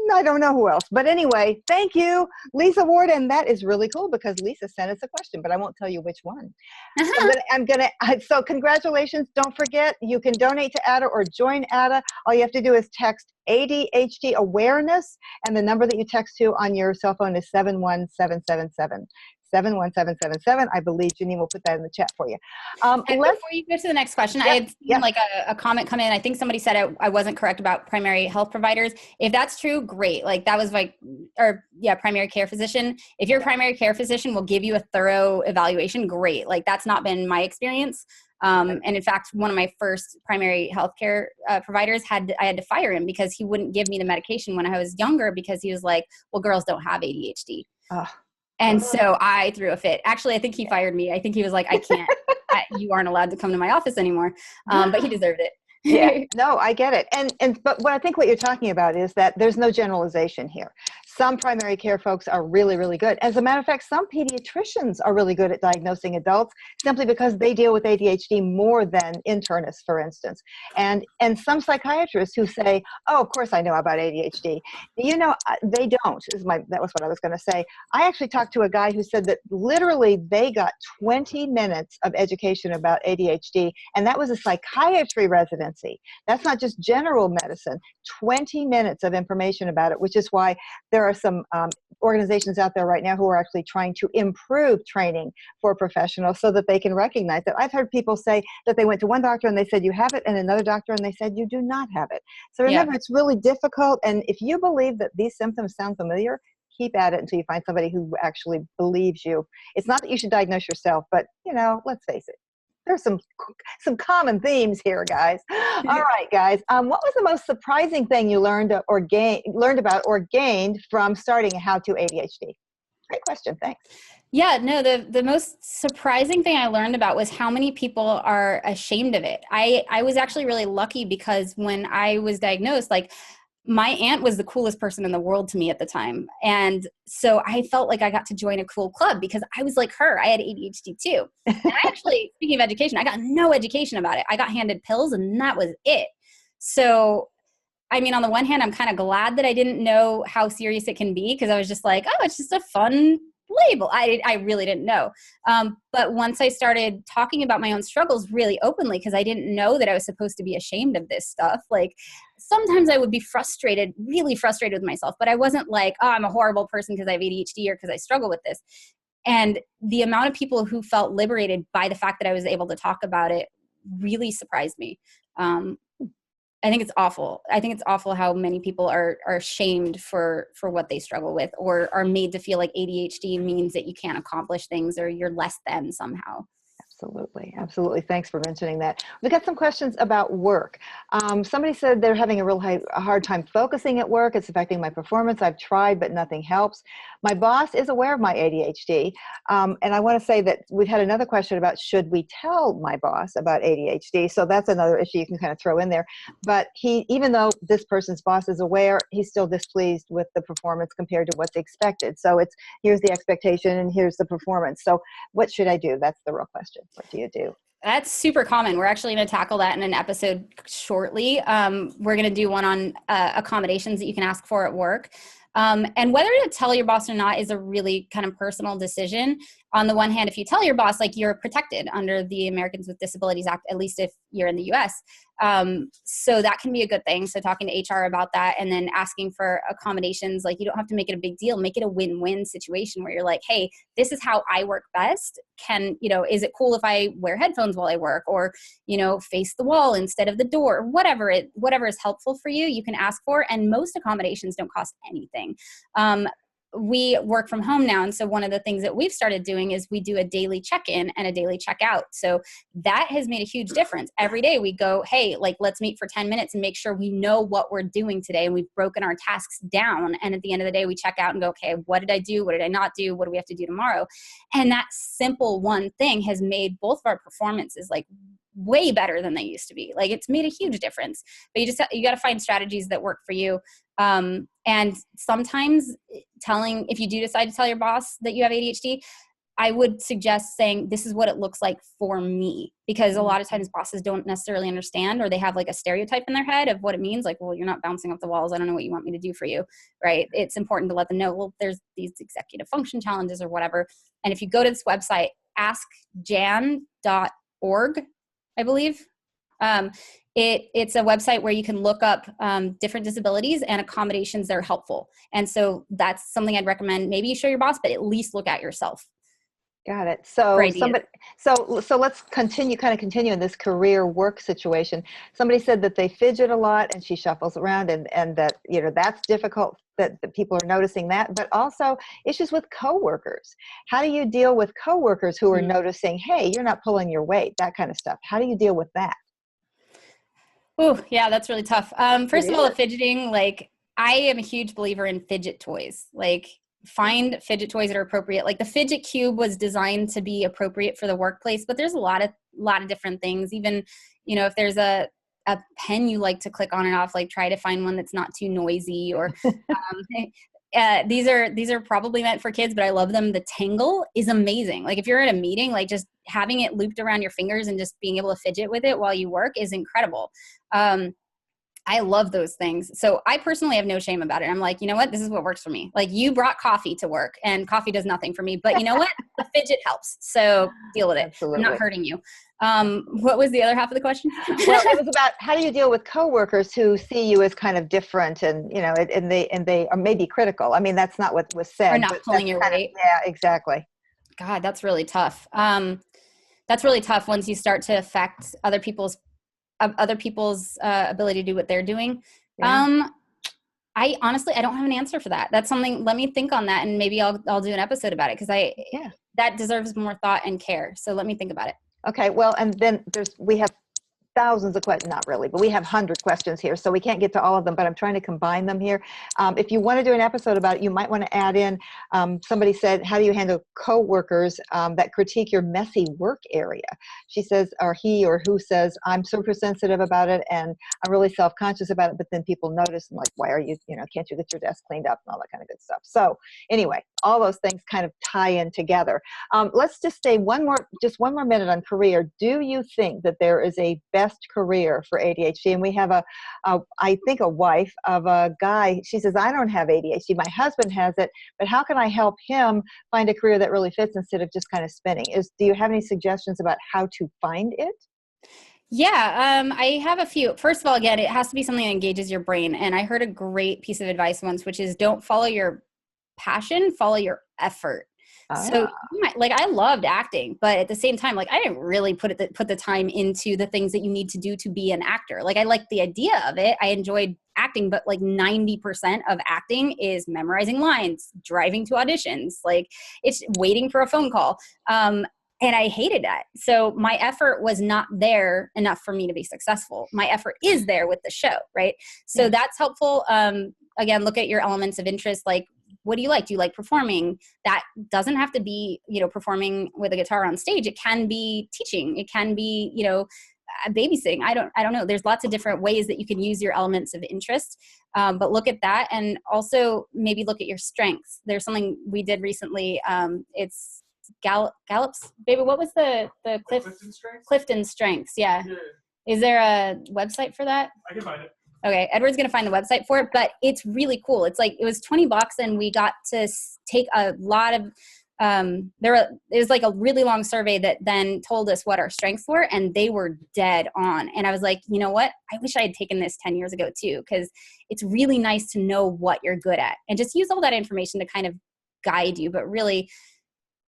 I don't know who else. But anyway, thank you, Lisa Ward. And that is really cool because Lisa sent us a question, but I won't tell you which one. So congratulations. Don't forget, you can donate to ADDA or join ADDA. All you have to do is text ADHD awareness, and the number that you text to on your cell phone is 71777. 71777. I believe Janine will put that in the chat for you. And before you go to the next question, I had seen like a comment come in. I think somebody said I wasn't correct about primary health providers. If that's true, great. Like that was primary care physician. If your primary care physician will give you a thorough evaluation, great. Like that's not been my experience. And in fact, one of my first primary healthcare providers I had to fire him because he wouldn't give me the medication when I was younger because he was like, well, girls don't have ADHD. And so I threw a fit. Actually, I think he fired me. I think he was like, I can't, you aren't allowed to come to my office anymore. But he deserved it. Yeah, no, I get it. But what I think what you're talking about is that there's no generalization here. Some primary care folks are really, really good. As a matter of fact, some pediatricians are really good at diagnosing adults simply because they deal with ADHD more than internists, for instance. And some psychiatrists who say, oh, of course I know about ADHD. They don't. That was what I was going to say. I actually talked to a guy who said that literally they got 20 minutes of education about ADHD, and that was a psychiatry residency. That's not just general medicine. 20 minutes of information about it, which is why there are some organizations out there right now who are actually trying to improve training for professionals so that they can recognize it. I've heard people say that they went to one doctor and they said you have it, and another doctor and they said you do not have it. So remember, It's really difficult, and if you believe that these symptoms sound familiar, keep at it until you find somebody who actually believes you. It's not that you should diagnose yourself, but let's face it. There's some common themes here, guys. All right, guys. What was the most surprising thing you learned about or gained from starting How to ADHD? Great question. Thanks. Yeah, no, the most surprising thing I learned about was how many people are ashamed of it. I was actually really lucky because when I was diagnosed, like, my aunt was the coolest person in the world to me at the time. And so I felt like I got to join a cool club because I was like her. I had ADHD too. And I actually, speaking of education, I got no education about it. I got handed pills and that was it. So, I mean, on the one hand, I'm kind of glad that I didn't know how serious it can be because I was just like, oh, it's just a fun label. I really didn't know. But once I started talking about my own struggles really openly, because I didn't know that I was supposed to be ashamed of this stuff, like sometimes I would be frustrated, really frustrated with myself, but I wasn't like, oh, I'm a horrible person because I have ADHD or because I struggle with this. And the amount of people who felt liberated by the fact that I was able to talk about it really surprised me. I think it's awful. I think it's awful how many people are shamed for what they struggle with, or are made to feel like ADHD means that you can't accomplish things or you're less than somehow. Absolutely. Absolutely. Thanks for mentioning that. We've got some questions about work. Somebody said they're having a hard time focusing at work. It's affecting my performance. I've tried, but nothing helps. My boss is aware of my ADHD. And I want to say that we've had another question about, should we tell my boss about ADHD? So that's another issue you can kind of throw in there. But even though this person's boss is aware, he's still displeased with the performance compared to what's expected. So here's the expectation and here's the performance. So what should I do? That's the real question. What do you do? That's super common. We're actually going to tackle that in an episode shortly. We're going to do one on accommodations that you can ask for at work. And whether to tell your boss or not is a really kind of personal decision. On the one hand, if you tell your boss, like, you're protected under the Americans with Disabilities Act, at least if you're in the US. So that can be a good thing. So talking to HR about that, and then asking for accommodations, like, you don't have to make it a big deal, make it a win-win situation where you're like, hey, this is how I work best. Is it cool if I wear headphones while I work, or, face the wall instead of the door, whatever is helpful for you, you can ask for. And most accommodations don't cost anything. We work from home now. And so one of the things that we've started doing is we do a daily check-in and a daily check-out. So that has made a huge difference. Every day we go, hey, let's meet for 10 minutes and make sure we know what we're doing today. And we've broken our tasks down. And at the end of the day, we check out and go, okay, what did I do? What did I not do? What do we have to do tomorrow? And that simple one thing has made both of our performances way better than they used to be. It's made a huge difference. But you got to find strategies that work for you. And sometimes if you do decide to tell your boss that you have ADHD, I would suggest saying, this is what it looks like for me, because a lot of times bosses don't necessarily understand, or they have a stereotype in their head of what it means. Well, you're not bouncing off the walls. I don't know what you want me to do for you. Right. It's important to let them know, well, there's these executive function challenges or whatever. And if you go to this website, askjan.org, I believe, it's a website where you can look up different disabilities and accommodations that are helpful. And so that's something I'd recommend. Maybe you show your boss, but at least look at yourself. Got it. So let's continue in this career work situation. Somebody said that they fidget a lot and she shuffles around, and that, that's difficult, that people are noticing that, but also issues with coworkers. How do you deal with coworkers who are noticing, hey, you're not pulling your weight, that kind of stuff? How do you deal with that? Oh, yeah, that's really tough. First of all, the fidgeting, I am a huge believer in fidget toys. Find fidget toys that are appropriate. The fidget cube was designed to be appropriate for the workplace, but there's a lot of different things. Even, if there's a pen you like to click on and off, try to find one that's not too noisy, or these are probably meant for kids, but I love them. The Tangle is amazing. If you're at a meeting, just having it looped around your fingers and just being able to fidget with it while you work is incredible. I love those things. So I personally have no shame about it. I'm like, you know what? This is what works for me. You brought coffee to work, and coffee does nothing for me, but you know what? The fidget helps. So deal with it. Absolutely. I'm not hurting you. What was the other half of the question? Well, it was about, how do you deal with coworkers who see you as kind of different, and and they are maybe critical. I mean, that's not what was said. Or not pulling your weight. Yeah, exactly. God, that's really tough. That's really tough once you start to affect other people's ability to do what they're doing. Yeah. I honestly don't have an answer for that. That's something, let me think on that, and maybe I'll do an episode about it, because that deserves more thought and care. So let me think about it. Okay. Well, and then we have thousands of questions, not really, but we have 100 questions here, so we can't get to all of them, but I'm trying to combine them here. If you want to do an episode about it, you might want to add in, somebody said, how do you handle coworkers that critique your messy work area? She says, or he or who says, I'm super sensitive about it, and I'm really self-conscious about it, but then people notice, and why are you, can't you get your desk cleaned up and all that kind of good stuff. So anyway, all those things kind of tie in together. Let's just stay one more minute on career. Do you think that there is a best career for ADHD? And we have I think a wife of a guy. She says, I don't have ADHD. My husband has it, but how can I help him find a career that really fits instead of just kind of spinning? Do you have any suggestions about how to find it? Yeah, I have a few. First of all, again, it has to be something that engages your brain. And I heard a great piece of advice once, which is don't follow your passion, follow your effort. So I loved acting, but at the same time, like I didn't really put the time into the things that you need to do to be an actor. Like I liked the idea of it. I enjoyed acting, but like 90% of acting is memorizing lines, driving to auditions, like it's waiting for a phone call. And I hated that. So my effort was not there enough for me to be successful. My effort is there with the show, right? So that's helpful. Again, look at your elements of interest. Like, what do you like? Do you like performing? That doesn't have to be, performing with a guitar on stage. It can be teaching. It can be, babysitting. I don't know. There's lots of different ways that you can use your elements of interest. But look at that. And also maybe look at your strengths. There's something we did recently. It's Gallup's, baby, what was the Clifton Strengths? Yeah. Is there a website for that? I can find it. Okay, Edward's going to find the website for it, but it's really cool. It's like, it was $20 and we got to take a lot of, it was like a really long survey that then told us what our strengths were, and they were dead on. And I was like, you know what? I wish I had taken this 10 years ago too, because it's really nice to know what you're good at and just use all that information to kind of guide you. But really,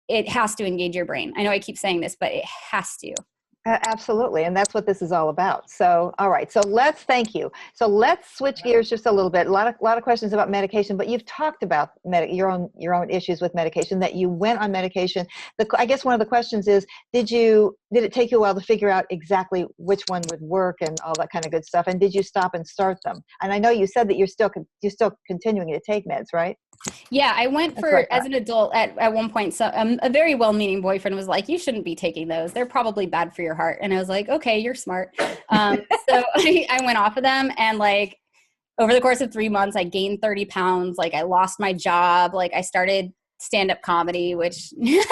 it has to engage your brain. I know I keep saying this, but it has to. Absolutely. And that's what this is all about. So, all right. So thank you. So let's switch gears just a little bit. A lot of questions about medication, but you've talked about your own issues with medication, that you went on medication. I guess one of the questions is, did it take you a while to figure out exactly which one would work and all that kind of good stuff? And did you stop and start them? And I know you said that you're still continuing to take meds, right? Yeah, I went as an adult at one point. So a very well-meaning boyfriend was like, you shouldn't be taking those. They're probably bad for your heart. And I was like, okay, you're smart. So I went off of them, and like over the course of 3 months, I gained 30 pounds. Like I lost my job. Like I started stand-up comedy, which is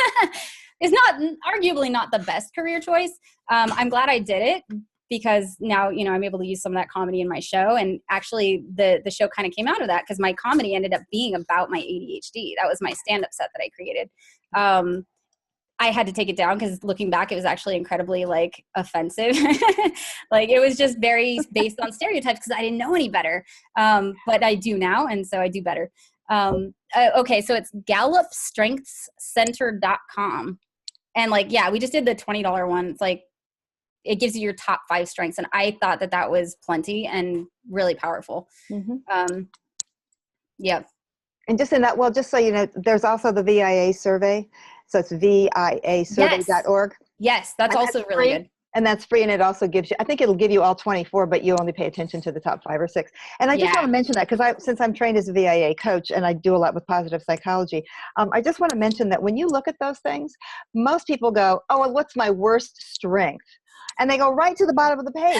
arguably not the best career choice. I'm glad I did it, because now, I'm able to use some of that comedy in my show. And actually the show kind of came out of that, because my comedy ended up being about my ADHD. That was my stand-up set that I created. I had to take it down because looking back, it was actually incredibly like offensive. Like it was just very based on stereotypes because I didn't know any better. But I do now. And so I do better. Okay. So it's gallupstrengthscenter.com. And like, yeah, we just did the $20 one. It's like, it gives you your top 5 strengths. And I thought that was plenty and really powerful. Mm-hmm. Yeah. And just in that, well, just so you know, there's also the VIA survey. So it's viasurvey.org. Yes, that's also really good. And that's free. And it also gives you, I think it'll give you all 24, but you only pay attention to the top 5 or 6. And I just want to mention that because since I'm trained as a VIA coach and I do a lot with positive psychology, I just want to mention that when you look at those things, most people go, oh, well, what's my worst strength? And they go right to the bottom of the page.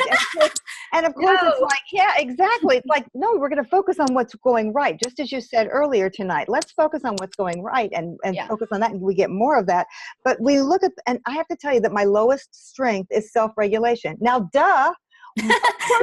And of course, it's like, yeah, exactly. It's like, no, we're going to focus on what's going right. Just as you said earlier tonight, let's focus on what's going right and focus on that. And we get more of that. But we look at, and I have to tell you that my lowest strength is self-regulation. Now, duh.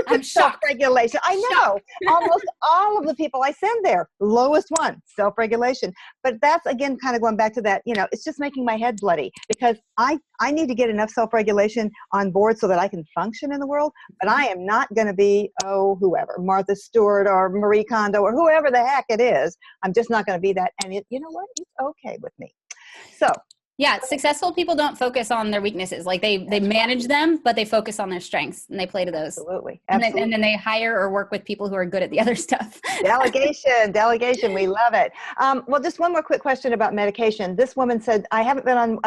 I'm shocked. Self-regulation. I know. Almost all of the people I send there, lowest one, self-regulation. But that's, again, kind of going back to that, it's just making my head bloody because I need to get enough self-regulation on board so that I can function in the world. But I am not going to be, whoever, Martha Stewart or Marie Kondo or whoever the heck it is. I'm just not going to be that. And you know what? It's okay with me. So. Yeah, successful people don't focus on their weaknesses. Like they manage them, but they focus on their strengths and they play to those. Absolutely. And then they hire or work with people who are good at the other stuff. Delegation. We love it. Well, just one more quick question about medication. This woman said, I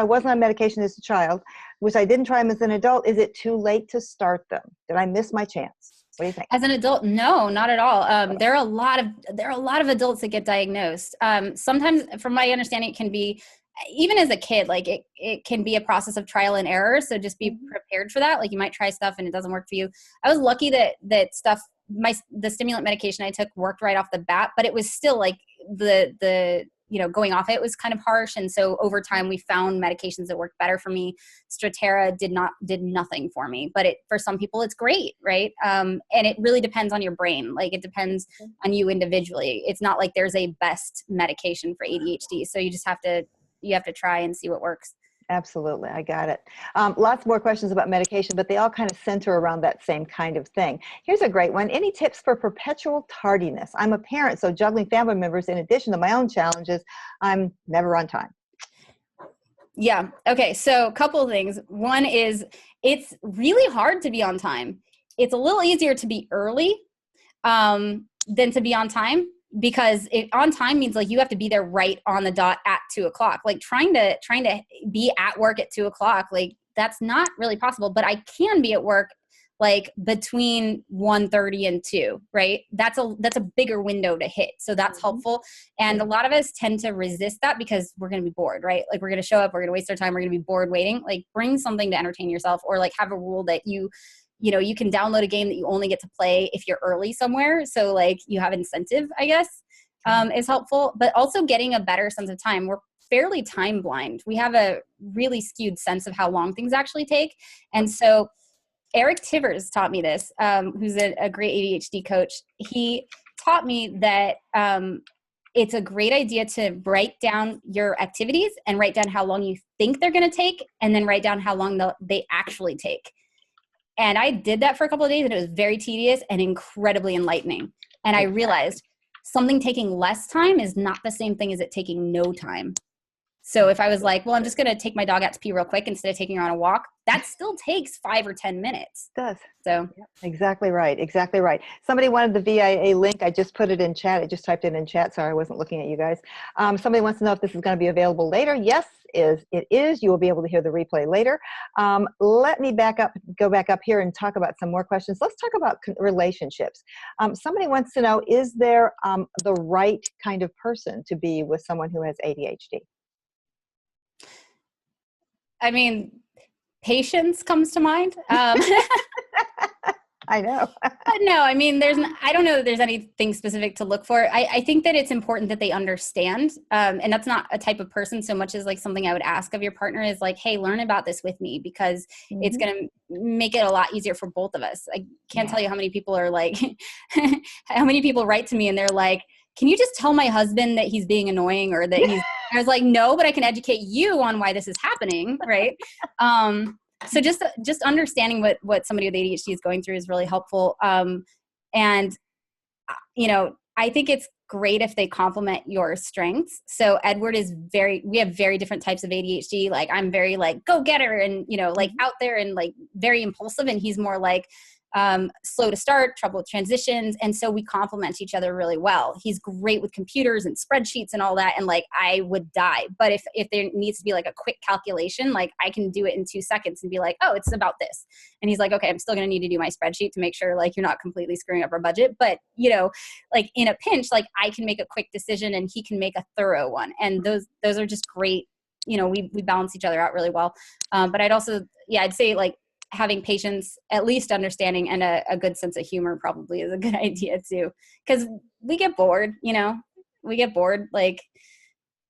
wasn't on medication as a child, which I didn't try them as an adult. Is it too late to start them? Did I miss my chance? What do you think? As an adult, no, not at all. There are a lot of adults that get diagnosed. Sometimes, from my understanding, it can be, even as a kid, like it can be a process of trial and error. So just be prepared for that. Like you might try stuff and it doesn't work for you. I was lucky that the stimulant medication I took worked right off the bat, but it was still like the going off it was kind of harsh. And so over time we found medications that worked better for me. Strattera did nothing for me, but for some people it's great. Right. And it really depends on your brain. Like it depends on you individually. It's not like there's a best medication for ADHD. So you just have to try and see what works. Absolutely. I got it. Lots more questions about medication, but they all kind of center around that same kind of thing. Here's a great one. Any tips for perpetual tardiness? I'm a parent, so juggling family members in addition to my own challenges, I'm never on time. Yeah. Okay. So a couple of things. One is it's really hard to be on time. It's a little easier to be early than to be on time. Because on time means like you have to be there right on the dot at 2:00. Like trying to be at work at 2:00, like that's not really possible. But I can be at work like between 1:30 and 2, right? That's a bigger window to hit. So that's helpful. And a lot of us tend to resist that because we're going to be bored, right? Like we're going to show up, we're going to waste our time, we're going to be bored waiting. Like bring something to entertain yourself, or like have a rule that you can download a game that you only get to play if you're early somewhere. So like you have incentive, I guess, is helpful, but also getting a better sense of time. We're fairly time blind. We have a really skewed sense of how long things actually take. And so Eric Tivers taught me this, who's a great ADHD coach. He taught me that it's a great idea to write down your activities and write down how long you think they're going to take, and then write down how long they actually take. And I did that for a couple of days, and it was very tedious and incredibly enlightening. And I realized something taking less time is not the same thing as it taking no time. So if I was like, well, I'm just going to take my dog out to pee real quick instead of taking her on a walk, that still takes 5 or 10 minutes. It does. So exactly right. Exactly right. Somebody wanted the VIA link. I just put it in chat. I just typed it in chat. Sorry, I wasn't looking at you guys. Somebody wants to know if this is going to be available later. Yes, it is. You will be able to hear the replay later. Let me go back up here and talk about some more questions. Let's talk about relationships. Somebody wants to know, is there the right kind of person to be with someone who has ADHD? I mean, patience comes to mind. I know. But no, I mean, I don't know that there's anything specific to look for. I think that it's important that they understand. And that's not a type of person so much as like something I would ask of your partner is like, hey, learn about this with me, because it's going to make it a lot easier for both of us. I can't tell you how many people are like, how many people write to me and they're like, can you just tell my husband that he's being annoying, or that I was like, no, but I can educate you on why this is happening. Right. So just understanding what somebody with ADHD is going through is really helpful. And, I think it's great if they complement your strengths. So Edward we have very different types of ADHD. Like I'm very like go getter and, like out there and like very impulsive. And he's more like slow to start, trouble with transitions. And so we complement each other really well. He's great with computers and spreadsheets and all that. And like, I would die. But if there needs to be like a quick calculation, like I can do it in 2 seconds and be like, oh, it's about this. And he's like, okay, I'm still going to need to do my spreadsheet to make sure like you're not completely screwing up our budget. But like in a pinch, like I can make a quick decision and he can make a thorough one. And those are just great. We balance each other out really well. But I'd say like, having patience, at least understanding, and a good sense of humor probably is a good idea too. Because we get bored, Like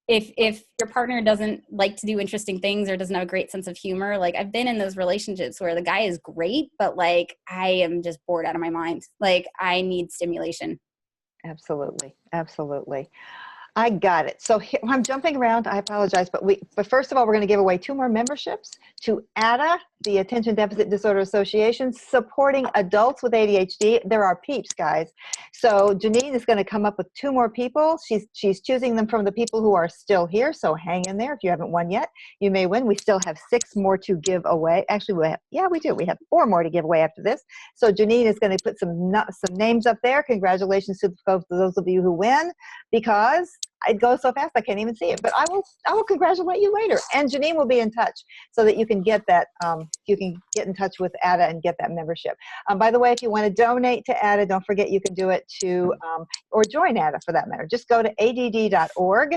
if your partner doesn't like to do interesting things or doesn't have a great sense of humor, like I've been in those relationships where the guy is great, but like I am just bored out of my mind. Like I need stimulation. Absolutely. Absolutely. I got it. So I'm jumping around. I apologize, but first of all, we're going to give away 2 more memberships to ADDA, the Attention Deficit Disorder Association, supporting adults with ADHD. There are peeps, guys. So Janine is going to come up with 2 more people. She's choosing them from the people who are still here. So hang in there. If you haven't won yet, you may win. We still have 6 more to give away. Actually, we do. We have 4 more to give away after this. So Janine is going to put some names up there. Congratulations to those of you who win, because it goes so fast I can't even see it. But I will congratulate you later. And Janine will be in touch so that you can get that. You can get in touch with ADDA and get that membership. By the way, if you want to donate to ADDA, don't forget you can do it or join ADDA for that matter. Just go to ADD.org.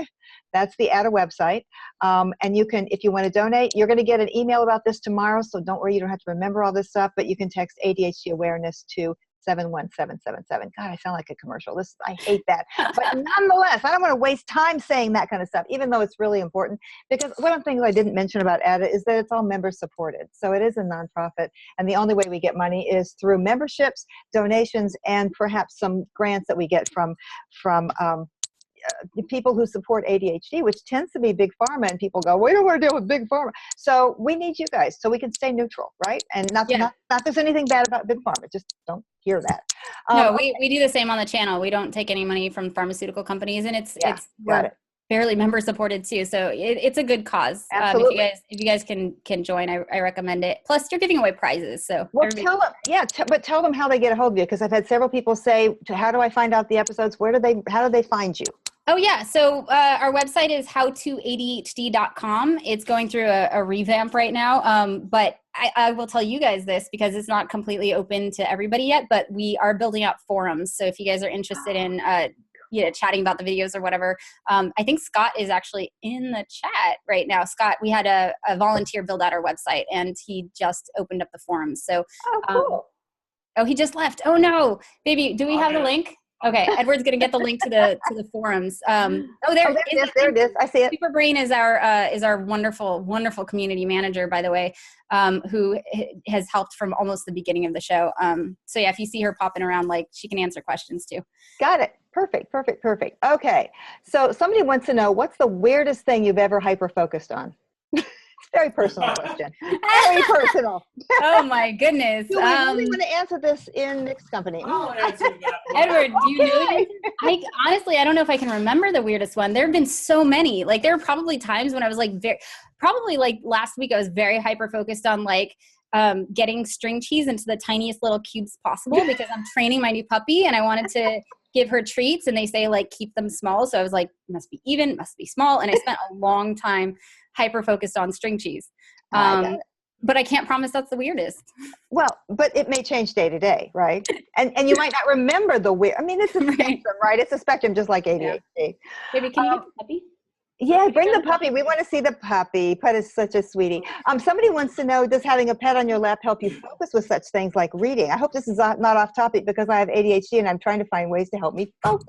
That's the ADDA website. And you can, if you want to donate, you're going to get an email about this tomorrow. So don't worry, you don't have to remember all this stuff, but you can text ADHD awareness to 71777. God, I sound like a commercial. I hate that. But nonetheless, I don't want to waste time saying that kind of stuff, even though it's really important. Because one of the things I didn't mention about ADDA is that it's all member supported. So it is a nonprofit. And the only way we get money is through memberships, donations, and perhaps some grants that we get from people who support ADHD, which tends to be big pharma, and people go, we don't want to deal with big pharma. So we need you guys so we can stay neutral, right? And not there's anything bad about big pharma, just don't hear that. No, we do the same on the channel. We don't take any money from pharmaceutical companies, and it's fairly member supported too. So it's a good cause. Absolutely. If you guys can join, I recommend it. Plus you're giving away prizes. So tell them, but tell them how they get a hold of you. Cause I've had several people say, how do I find out the episodes? How do they find you? Oh yeah. So our website is howtoadhd.com. It's going through a revamp right now. But I will tell you guys this because it's not completely open to everybody yet, but we are building out forums. So if you guys are interested in, chatting about the videos or whatever, I think Scott is actually in the chat right now. Scott, we had a volunteer build out our website and he just opened up the forums. So, cool. He just left. Oh no, baby, do we have the link? Okay, Edward's gonna get the link to the forums. There it is. I see it. Superbrain is our wonderful community manager, by the way, who has helped from almost the beginning of the show. So yeah, if you see her popping around, like she can answer questions too. Got it. Perfect. Okay, so somebody wants to know, what's the weirdest thing you've ever hyper-focused on? Very personal question. Very personal. Oh my goodness. Do we really want to answer this in mixed company? Edward, do you know? Honestly, I don't know if I can remember the weirdest one. There have been so many. Like there were probably times when I was like last week I was very hyper focused on getting string cheese into the tiniest little cubes possible because I'm training my new puppy and I wanted to give her treats, and they say keep them small. So I was like, must be even, must be small. And I spent a long time hyper focused on string cheese. But I can't promise that's the weirdest. Well, but it may change day to day, right? And you might not remember the weird. I mean, it's a spectrum, right? It's a spectrum just like ADHD. Yeah. Baby, can you get the puppy? Yeah, bring the puppy. We want to see the puppy. Pet is such a sweetie. Somebody wants to know, does having a pet on your lap help you focus with such things like reading? I hope this is not off topic because I have ADHD and I'm trying to find ways to help me focus,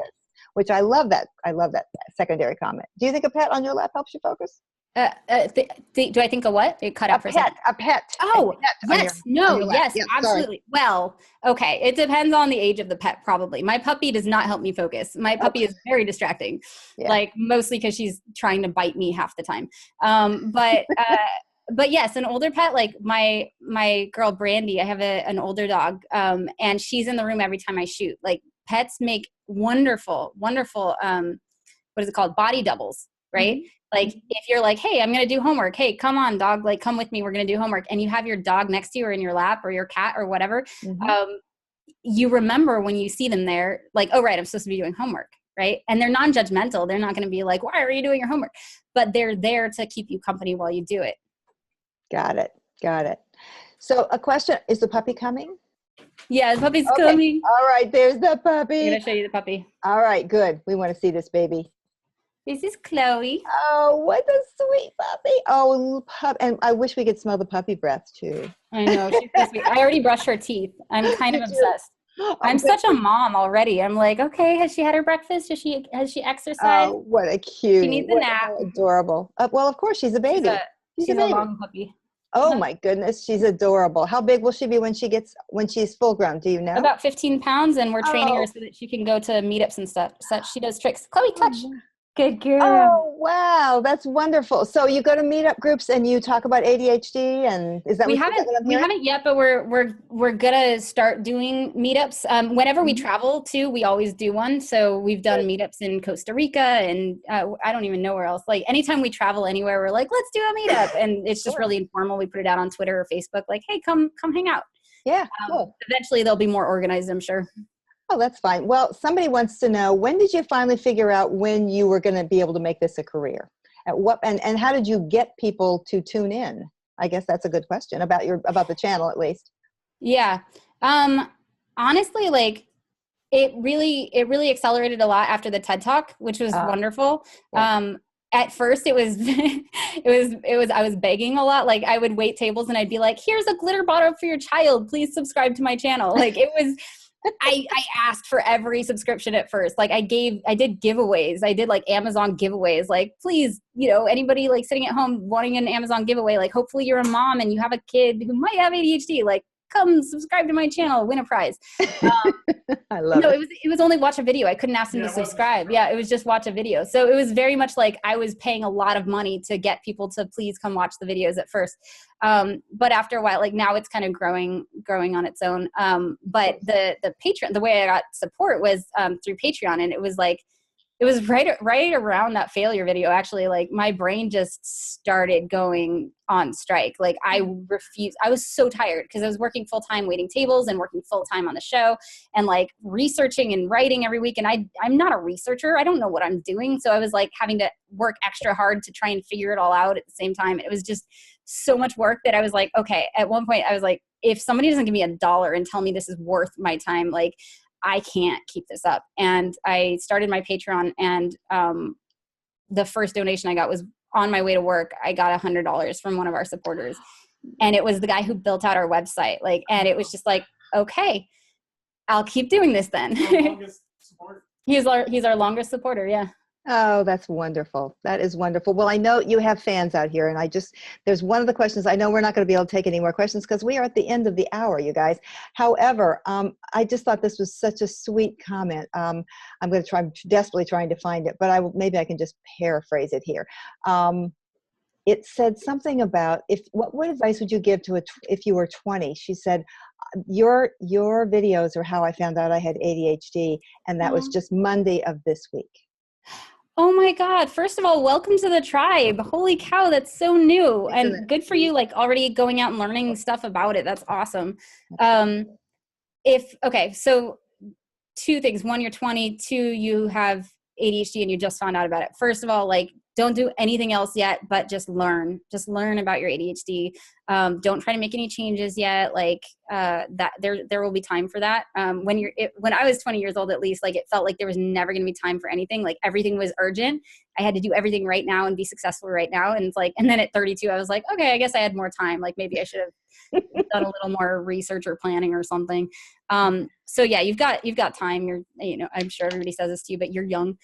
which I love that. I love that secondary comment. Do you think a pet on your lap helps you focus? Do I think a what? It cut out for a second. A pet. Oh, yes. Yes, absolutely. Sorry. Well, okay. It depends on the age of the pet, probably. My puppy does not help me focus. My puppy is very distracting, mostly because she's trying to bite me half the time. But yes, an older pet, like my girl Brandy, I have an older dog, and she's in the room every time I shoot. Like pets make wonderful, what is it called? Body doubles, right? Mm-hmm. Like if you're like, hey, I'm going to do homework. Hey, come on, dog. Come with me. We're going to do homework. And you have your dog next to you or in your lap or your cat or whatever. Mm-hmm. You remember when you see them there, like, oh, right, I'm supposed to be doing homework. Right. And they're non-judgmental. They're not going to be like, why are you doing your homework? But they're there to keep you company while you do it. Got it. So a question, is the puppy coming? Yeah, the puppy's coming. All right. There's the puppy. I'm going to show you the puppy. All right. Good. We want to see this baby. This is Chloe. Oh, what a sweet puppy. Oh, and I wish we could smell the puppy breath too. I know. She's so sweet. I already brushed her teeth. I'm kind of obsessed. I'm such a mom already. I'm like, okay, has she had her breakfast? Has she exercised? Oh, what a cute. She needs a nap. Adorable. Well, of course, she's a baby. She's a long puppy. Oh my goodness, she's adorable. How big will she be when she's full grown? Do you know? About 15 pounds, and we're training her so that she can go to meetups and stuff. So she does tricks. Chloe, touch. Good girl. Oh, wow. That's wonderful. So you go to meetup groups and you talk about ADHD, and is that we haven't yet, but we're gonna start doing meetups. Whenever we travel too, we always do one. So we've done meetups in Costa Rica and I don't even know where else. Like anytime we travel anywhere, we're like, let's do a meetup. And it's just really informal. We put it out on Twitter or Facebook, like, hey, come hang out. Yeah. Cool. Eventually they'll be more organized, I'm sure. Oh, that's fine. Well, somebody wants to know, when did you finally figure out when you were going to be able to make this a career? At what and how did you get people to tune in? I guess that's a good question about the channel, at least. Yeah. Honestly, like it really accelerated a lot after the TED Talk, which was wonderful. Yeah. At first it was, I was begging a lot. Like I would wait tables and I'd be like, here's a glitter bottle for your child. Please subscribe to my channel. Like it was, I asked for every subscription at first. Like I did giveaways. I did like Amazon giveaways. Like, please, anybody like sitting at home wanting an Amazon giveaway, like hopefully you're a mom and you have a kid who might have ADHD, like come subscribe to my channel, win a prize. I love it. It was only watch a video. I couldn't ask them to subscribe. Yeah, it was just watch a video. So it was very much like I was paying a lot of money to get people to please come watch the videos at first. But after a while, like now it's kind of growing on its own. But the Patreon, the way I got support was through Patreon, and it was right around that failure video. Actually, like my brain just started going on strike. Like I refused. I was so tired because I was working full time waiting tables and working full time on the show and like researching and writing every week. And I'm not a researcher. I don't know what I'm doing. So I was like having to work extra hard to try and figure it all out at the same time. It was just so much work that I was like, okay, at one point I was like, if somebody doesn't give me $1 and tell me this is worth my time, like I can't keep this up. And I started my Patreon, and the first donation I got was on my way to work. I got $100 from one of our supporters, and it was the guy who built out our website. Like, and it was just like, okay, I'll keep doing this then. He's our longest supporter. Yeah. Oh, that's wonderful. That is wonderful. Well, I know you have fans out here, and there's one of the questions. I know we're not going to be able to take any more questions because we are at the end of the hour, you guys. However, I just thought this was such a sweet comment. I'm going to try, desperately trying to find it, but maybe I can just paraphrase it here. It said something about what advice would you give to if you were 20? She said, your videos are how I found out I had ADHD, and that was just Monday of this week. Oh my God. First of all, welcome to the tribe. Holy cow. That's so new. And good for you, like already going out and learning stuff about it. That's awesome. So 2 things. 1, you're 20. 2, you have ADHD and you just found out about it. First of all, like don't do anything else yet, but just learn about your ADHD. Don't try to make any changes yet. Like that there will be time for that. When I was 20 years old, at least, like it felt like there was never going to be time for anything. Like everything was urgent. I had to do everything right now and be successful right now. And it's like, and then at 32, I was like, okay, I guess I had more time. Like maybe I should have done a little more research or planning or something. So yeah, you've got time. I'm sure everybody says this to you, but you're young.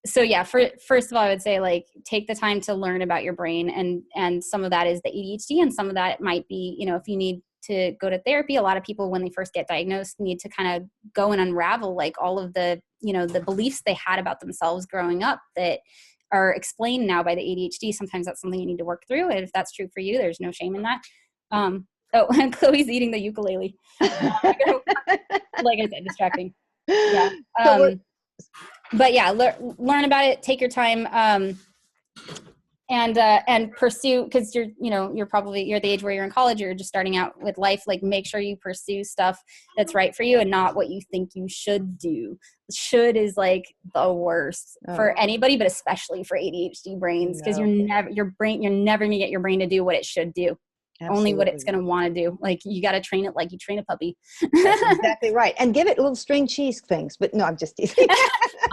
So yeah, first of all, I would say like take the time to learn about your brain, and some of that is the ADHD, and some of that might be, if you need to go to therapy. A lot of people, when they first get diagnosed, need to kind of go and unravel like all of the, the beliefs they had about themselves growing up that are explained now by the ADHD. Sometimes that's something you need to work through. And if that's true for you, there's no shame in that. And Chloe's eating the ukulele. Like I said, distracting. Yeah. But yeah, learn about it, take your time, and pursue, because you're the age where you're in college, or you're just starting out with life. Like make sure you pursue stuff that's right for you and not what you think you should do. Should is like the worst for anybody, but especially for ADHD brains, because you're never going to get your brain to do what it should do. Absolutely. Only what it's going to want to do. Like you got to train it like you train a puppy. That's exactly right. And give it little string cheese things. But no, I'm just teasing.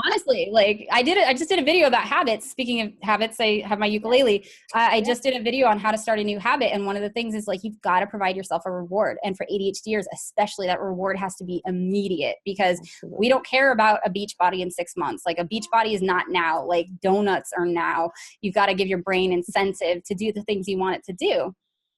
Honestly, like I just did a video about habits. Speaking of habits, I have my ukulele. I just did a video on how to start a new habit. And one of the things is like, you've got to provide yourself a reward. And for ADHDers, especially, that reward has to be immediate, because we don't care about a beach body in 6 months. Like a beach body is not now. Like donuts are now. You've got to give your brain incentive to do the things you want it to do.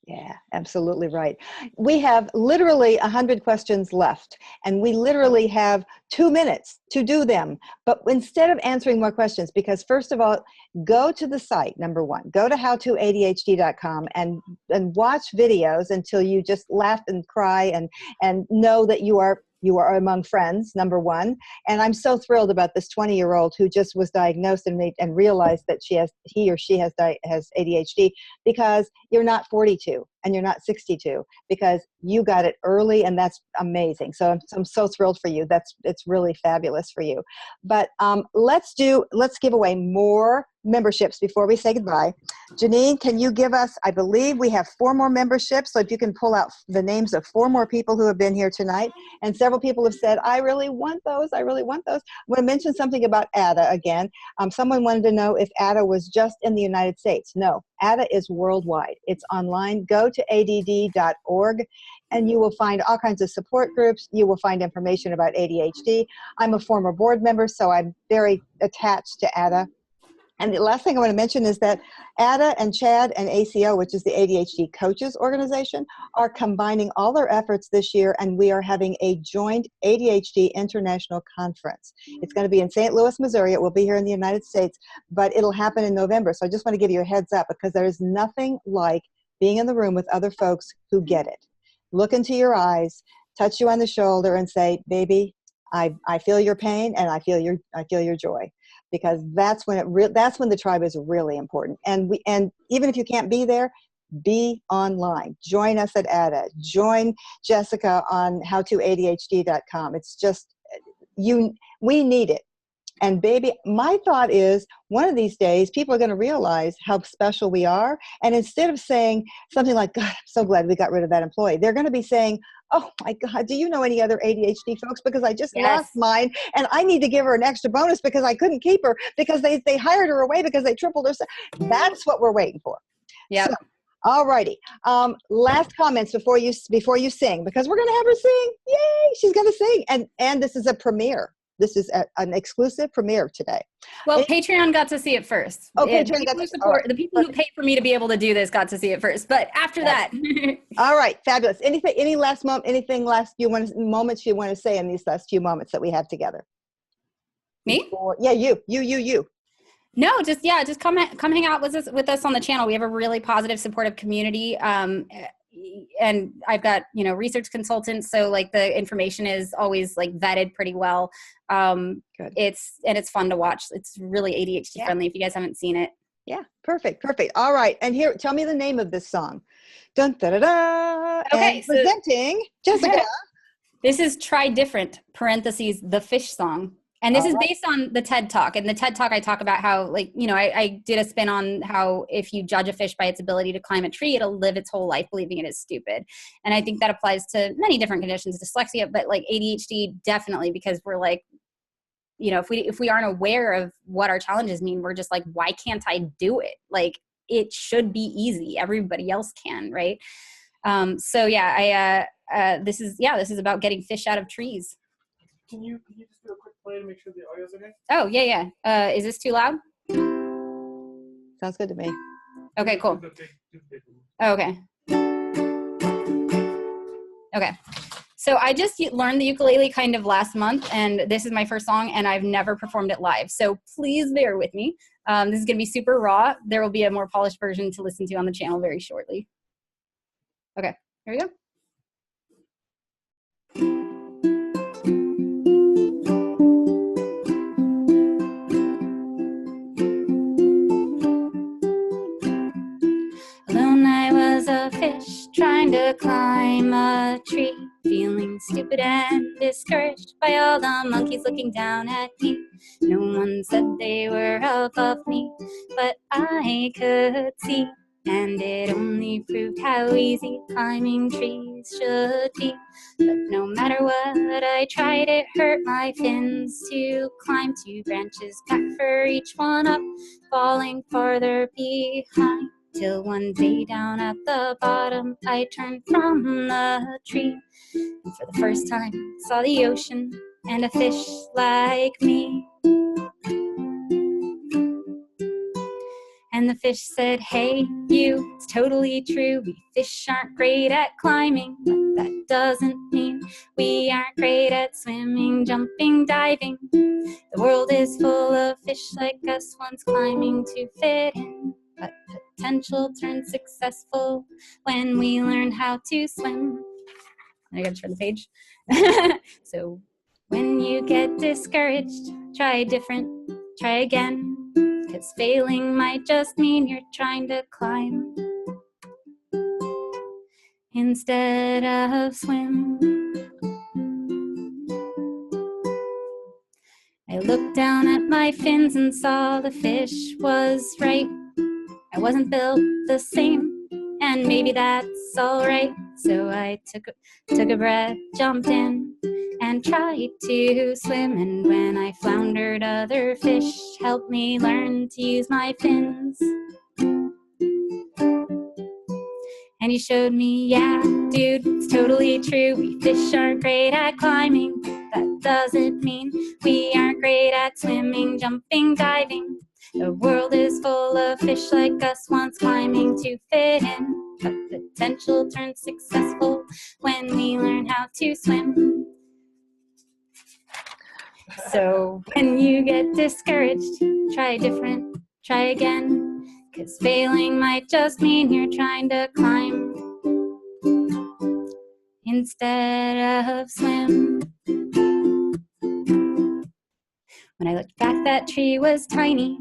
Yeah, absolutely right. We have literally 100 questions left, and we literally have 2 minutes to do them. But instead of answering more questions, because first of all, go to the site, number 1, go to howtoadhd.com and watch videos until you just laugh and cry and know that you are among friends, number 1. And I'm so thrilled about this 20-year-old who just was diagnosed and realized that he or she has ADHD, because you're not 42 and you're not 62, because you got it early, and that's amazing. So I'm so thrilled for you. It's really fabulous for you. But let's give away more memberships before we say goodbye. Janine, can you give us, I believe we have 4 more memberships, so if you can pull out the names of 4 more people who have been here tonight, and several people have said, I really want those. I want to mention something about ADDA again. Someone wanted to know if ADDA was just in the United States. No, ADDA is worldwide. It's online. Go to ADD.org and you will find all kinds of support groups. You will find information about ADHD. I'm a former board member, so I'm very attached to ADDA. And the last thing I want to mention is that ADDA and CHAD and ACO, which is the ADHD Coaches Organization, are combining all their efforts this year, and we are having a joint ADHD International Conference. It's going to be in St. Louis, Missouri. It will be here in the United States, but it'll happen in November. So I just want to give you a heads up, because there is nothing like being in the room with other folks who get it. Look into your eyes, touch you on the shoulder, and say, baby, I feel your pain, and I feel your joy. Because that's when that's when the tribe is really important. And even if you can't be there, be online. Join us at ADDA. Join Jessica on howtoadhd.com. It's just we need it. And baby, my thought is one of these days people are going to realize how special we are. And instead of saying something like, God, I'm so glad we got rid of that employee, they're going to be saying, oh my God, do you know any other ADHD folks? Because I just lost mine, and I need to give her an extra bonus because I couldn't keep her because they hired her away because they tripled her. That's what we're waiting for. Yeah. So, all righty. Last comments before you sing, because we're going to have her sing. Yay! She's going to sing, and this is a premiere. This is an exclusive premiere today. Well, Patreon got to see it first. Okay, the people who pay for me to be able to do this got to see it first. But after that, all right, fabulous. Any last moments you want to say in these last few moments that we have together? Me? Yeah, you. No, just come hang out with us on the channel. We have a really positive, supportive community. And I've got, research consultants. So like the information is always like vetted pretty well. Good. It's fun to watch. It's really ADHD friendly if you guys haven't seen it. Yeah. Perfect. All right. And here, tell me the name of this song. Dun, da, da, da. Okay. And presenting Jessica. This is Try Different, parentheses, the Fish Song. And this is based on the TED Talk. And the TED Talk, I talk about how, I did a spin on how if you judge a fish by its ability to climb a tree, it'll live its whole life believing it is stupid. And I think that applies to many different conditions, dyslexia, but like ADHD, definitely, because we're like, if we aren't aware of what our challenges mean, we're just like, why can't I do it? Like, it should be easy. Everybody else can, right? This is about getting fish out of trees. Can you just do a quick play to make sure the audio's okay? Oh, yeah. Is this too loud? Sounds good to me. Okay, cool. Okay. So I just learned the ukulele kind of last month, and this is my first song, and I've never performed it live. So please bear with me. This is going to be super raw. There will be a more polished version to listen to on the channel very shortly. Okay, here we go. Alone I was a fish trying to climb a tree, feeling stupid and discouraged by all the monkeys looking down at me. No one said they were above me, but I could see, and it only proved how easy climbing trees should be. But no matter what I tried, it hurt my fins to climb 2 branches back for each one up, falling farther behind. Till one day down at the bottom, I turned from the tree, and for the first time saw the ocean and a fish like me. And the fish said, hey, you, it's totally true. We fish aren't great at climbing, but that doesn't mean we aren't great at swimming, jumping, diving. The world is full of fish like us, ones climbing to fit in. But potential turns successful when we learn how to swim. I gotta turn the page. So when you get discouraged, try different, try again. Because failing might just mean you're trying to climb instead of swim. I looked down at my fins and saw the fish was right. I wasn't built the same, and maybe that's all right. So I took a breath, jumped in, and tried to swim. And when I floundered, other fish helped me learn to use my fins. And he showed me, yeah, dude, it's totally true. We fish aren't great at climbing. That doesn't mean we aren't great at swimming, jumping, diving. The world is full of fish like us, once climbing to fit in. But potential turns successful when we learn how to swim. So when you get discouraged, try different, try again. 'Cause failing might just mean you're trying to climb instead of swim. When I looked back, that tree was tiny.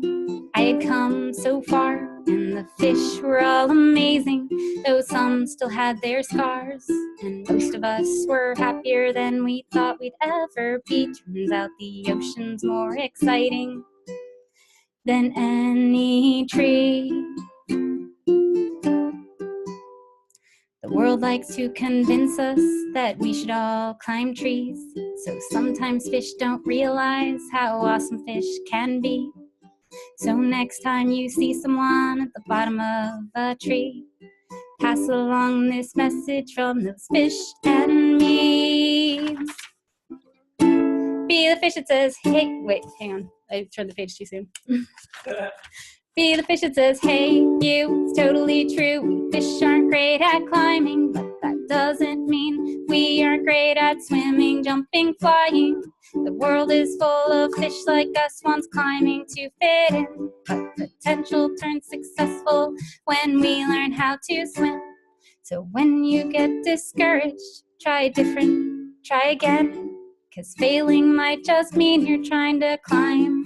I had come so far, and the fish were all amazing, though some still had their scars. And most of us were happier than we thought we'd ever be. Turns out the ocean's more exciting than any tree. The world likes to convince us that we should all climb trees. So sometimes fish don't realize how awesome fish can be. So next time you see someone at the bottom of a tree, pass along this message from those fish and me. Be the fish that says, hey, wait, hang on. I turned the page too soon. Be the fish that says, hey, you, it's totally true. Fish aren't great at climbing, but that doesn't mean we aren't great at swimming, jumping, flying. The world is full of fish like us, once climbing to fit in. But potential turns successful when we learn how to swim. So when you get discouraged, try different, try again. 'Cause failing might just mean you're trying to climb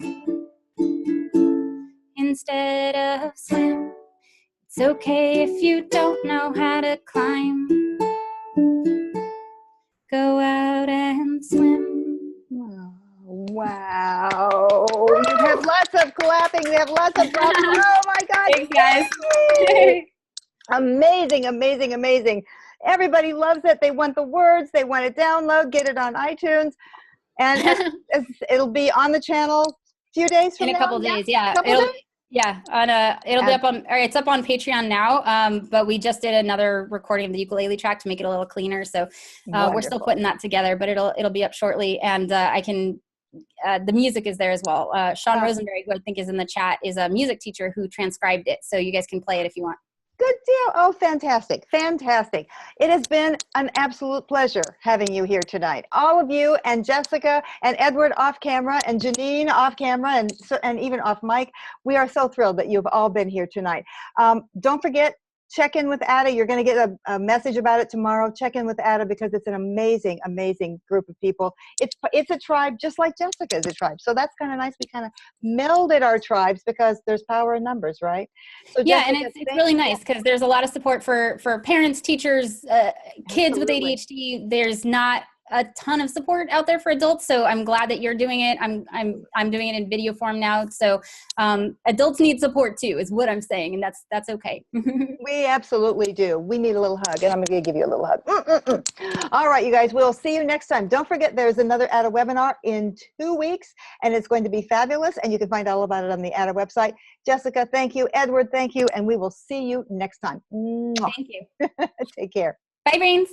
instead of swim. It's okay if you don't know how to climb. Go out and swim. Wow. You have lots of clapping. We have lots of clapping. Oh my God. Thanks, guys. Amazing, amazing, amazing. Everybody loves it. They want the words. They want to download, get it on iTunes. And it'll be on the channel a few days from In now? a couple days, yeah. Couple days? Yeah, it'll be up on, or it's up on Patreon now, but we just did another recording of the ukulele track to make it a little cleaner. So we're still putting that together, but it'll be up shortly. And the music is there as well. Sean Rosenberry, who I think is in the chat, is a music teacher who transcribed it. So you guys can play it if you want. Good deal. Oh, fantastic. Fantastic. It has been an absolute pleasure having you here tonight. All of you, and Jessica and Edward off camera, and Janine off camera, and even off mic. We are so thrilled that you've all been here tonight. Don't forget, check in with ADDA. You're going to get a message about it tomorrow. Check in with ADDA because it's an amazing, amazing group of people. It's a tribe just like Jessica is a tribe. So that's kind of nice. We kind of melded our tribes because there's power in numbers, right? So yeah, Jessica, and it's really nice because there's a lot of support for parents, teachers, kids with ADHD. There's not a ton of support out there for adults, so I'm glad that you're doing it. I'm doing it in video form now, so adults need support too, is what I'm saying, and that's okay. We absolutely do. We need a little hug, and I'm going to give you a little hug. All right, you guys, we'll see you next time. Don't forget, there's another ADDA webinar in 2 weeks, and it's going to be fabulous, and you can find all about it on the ADDA website. Jessica, thank you. Edward, thank you, and we will see you next time. Thank you. Take care. Bye, brains.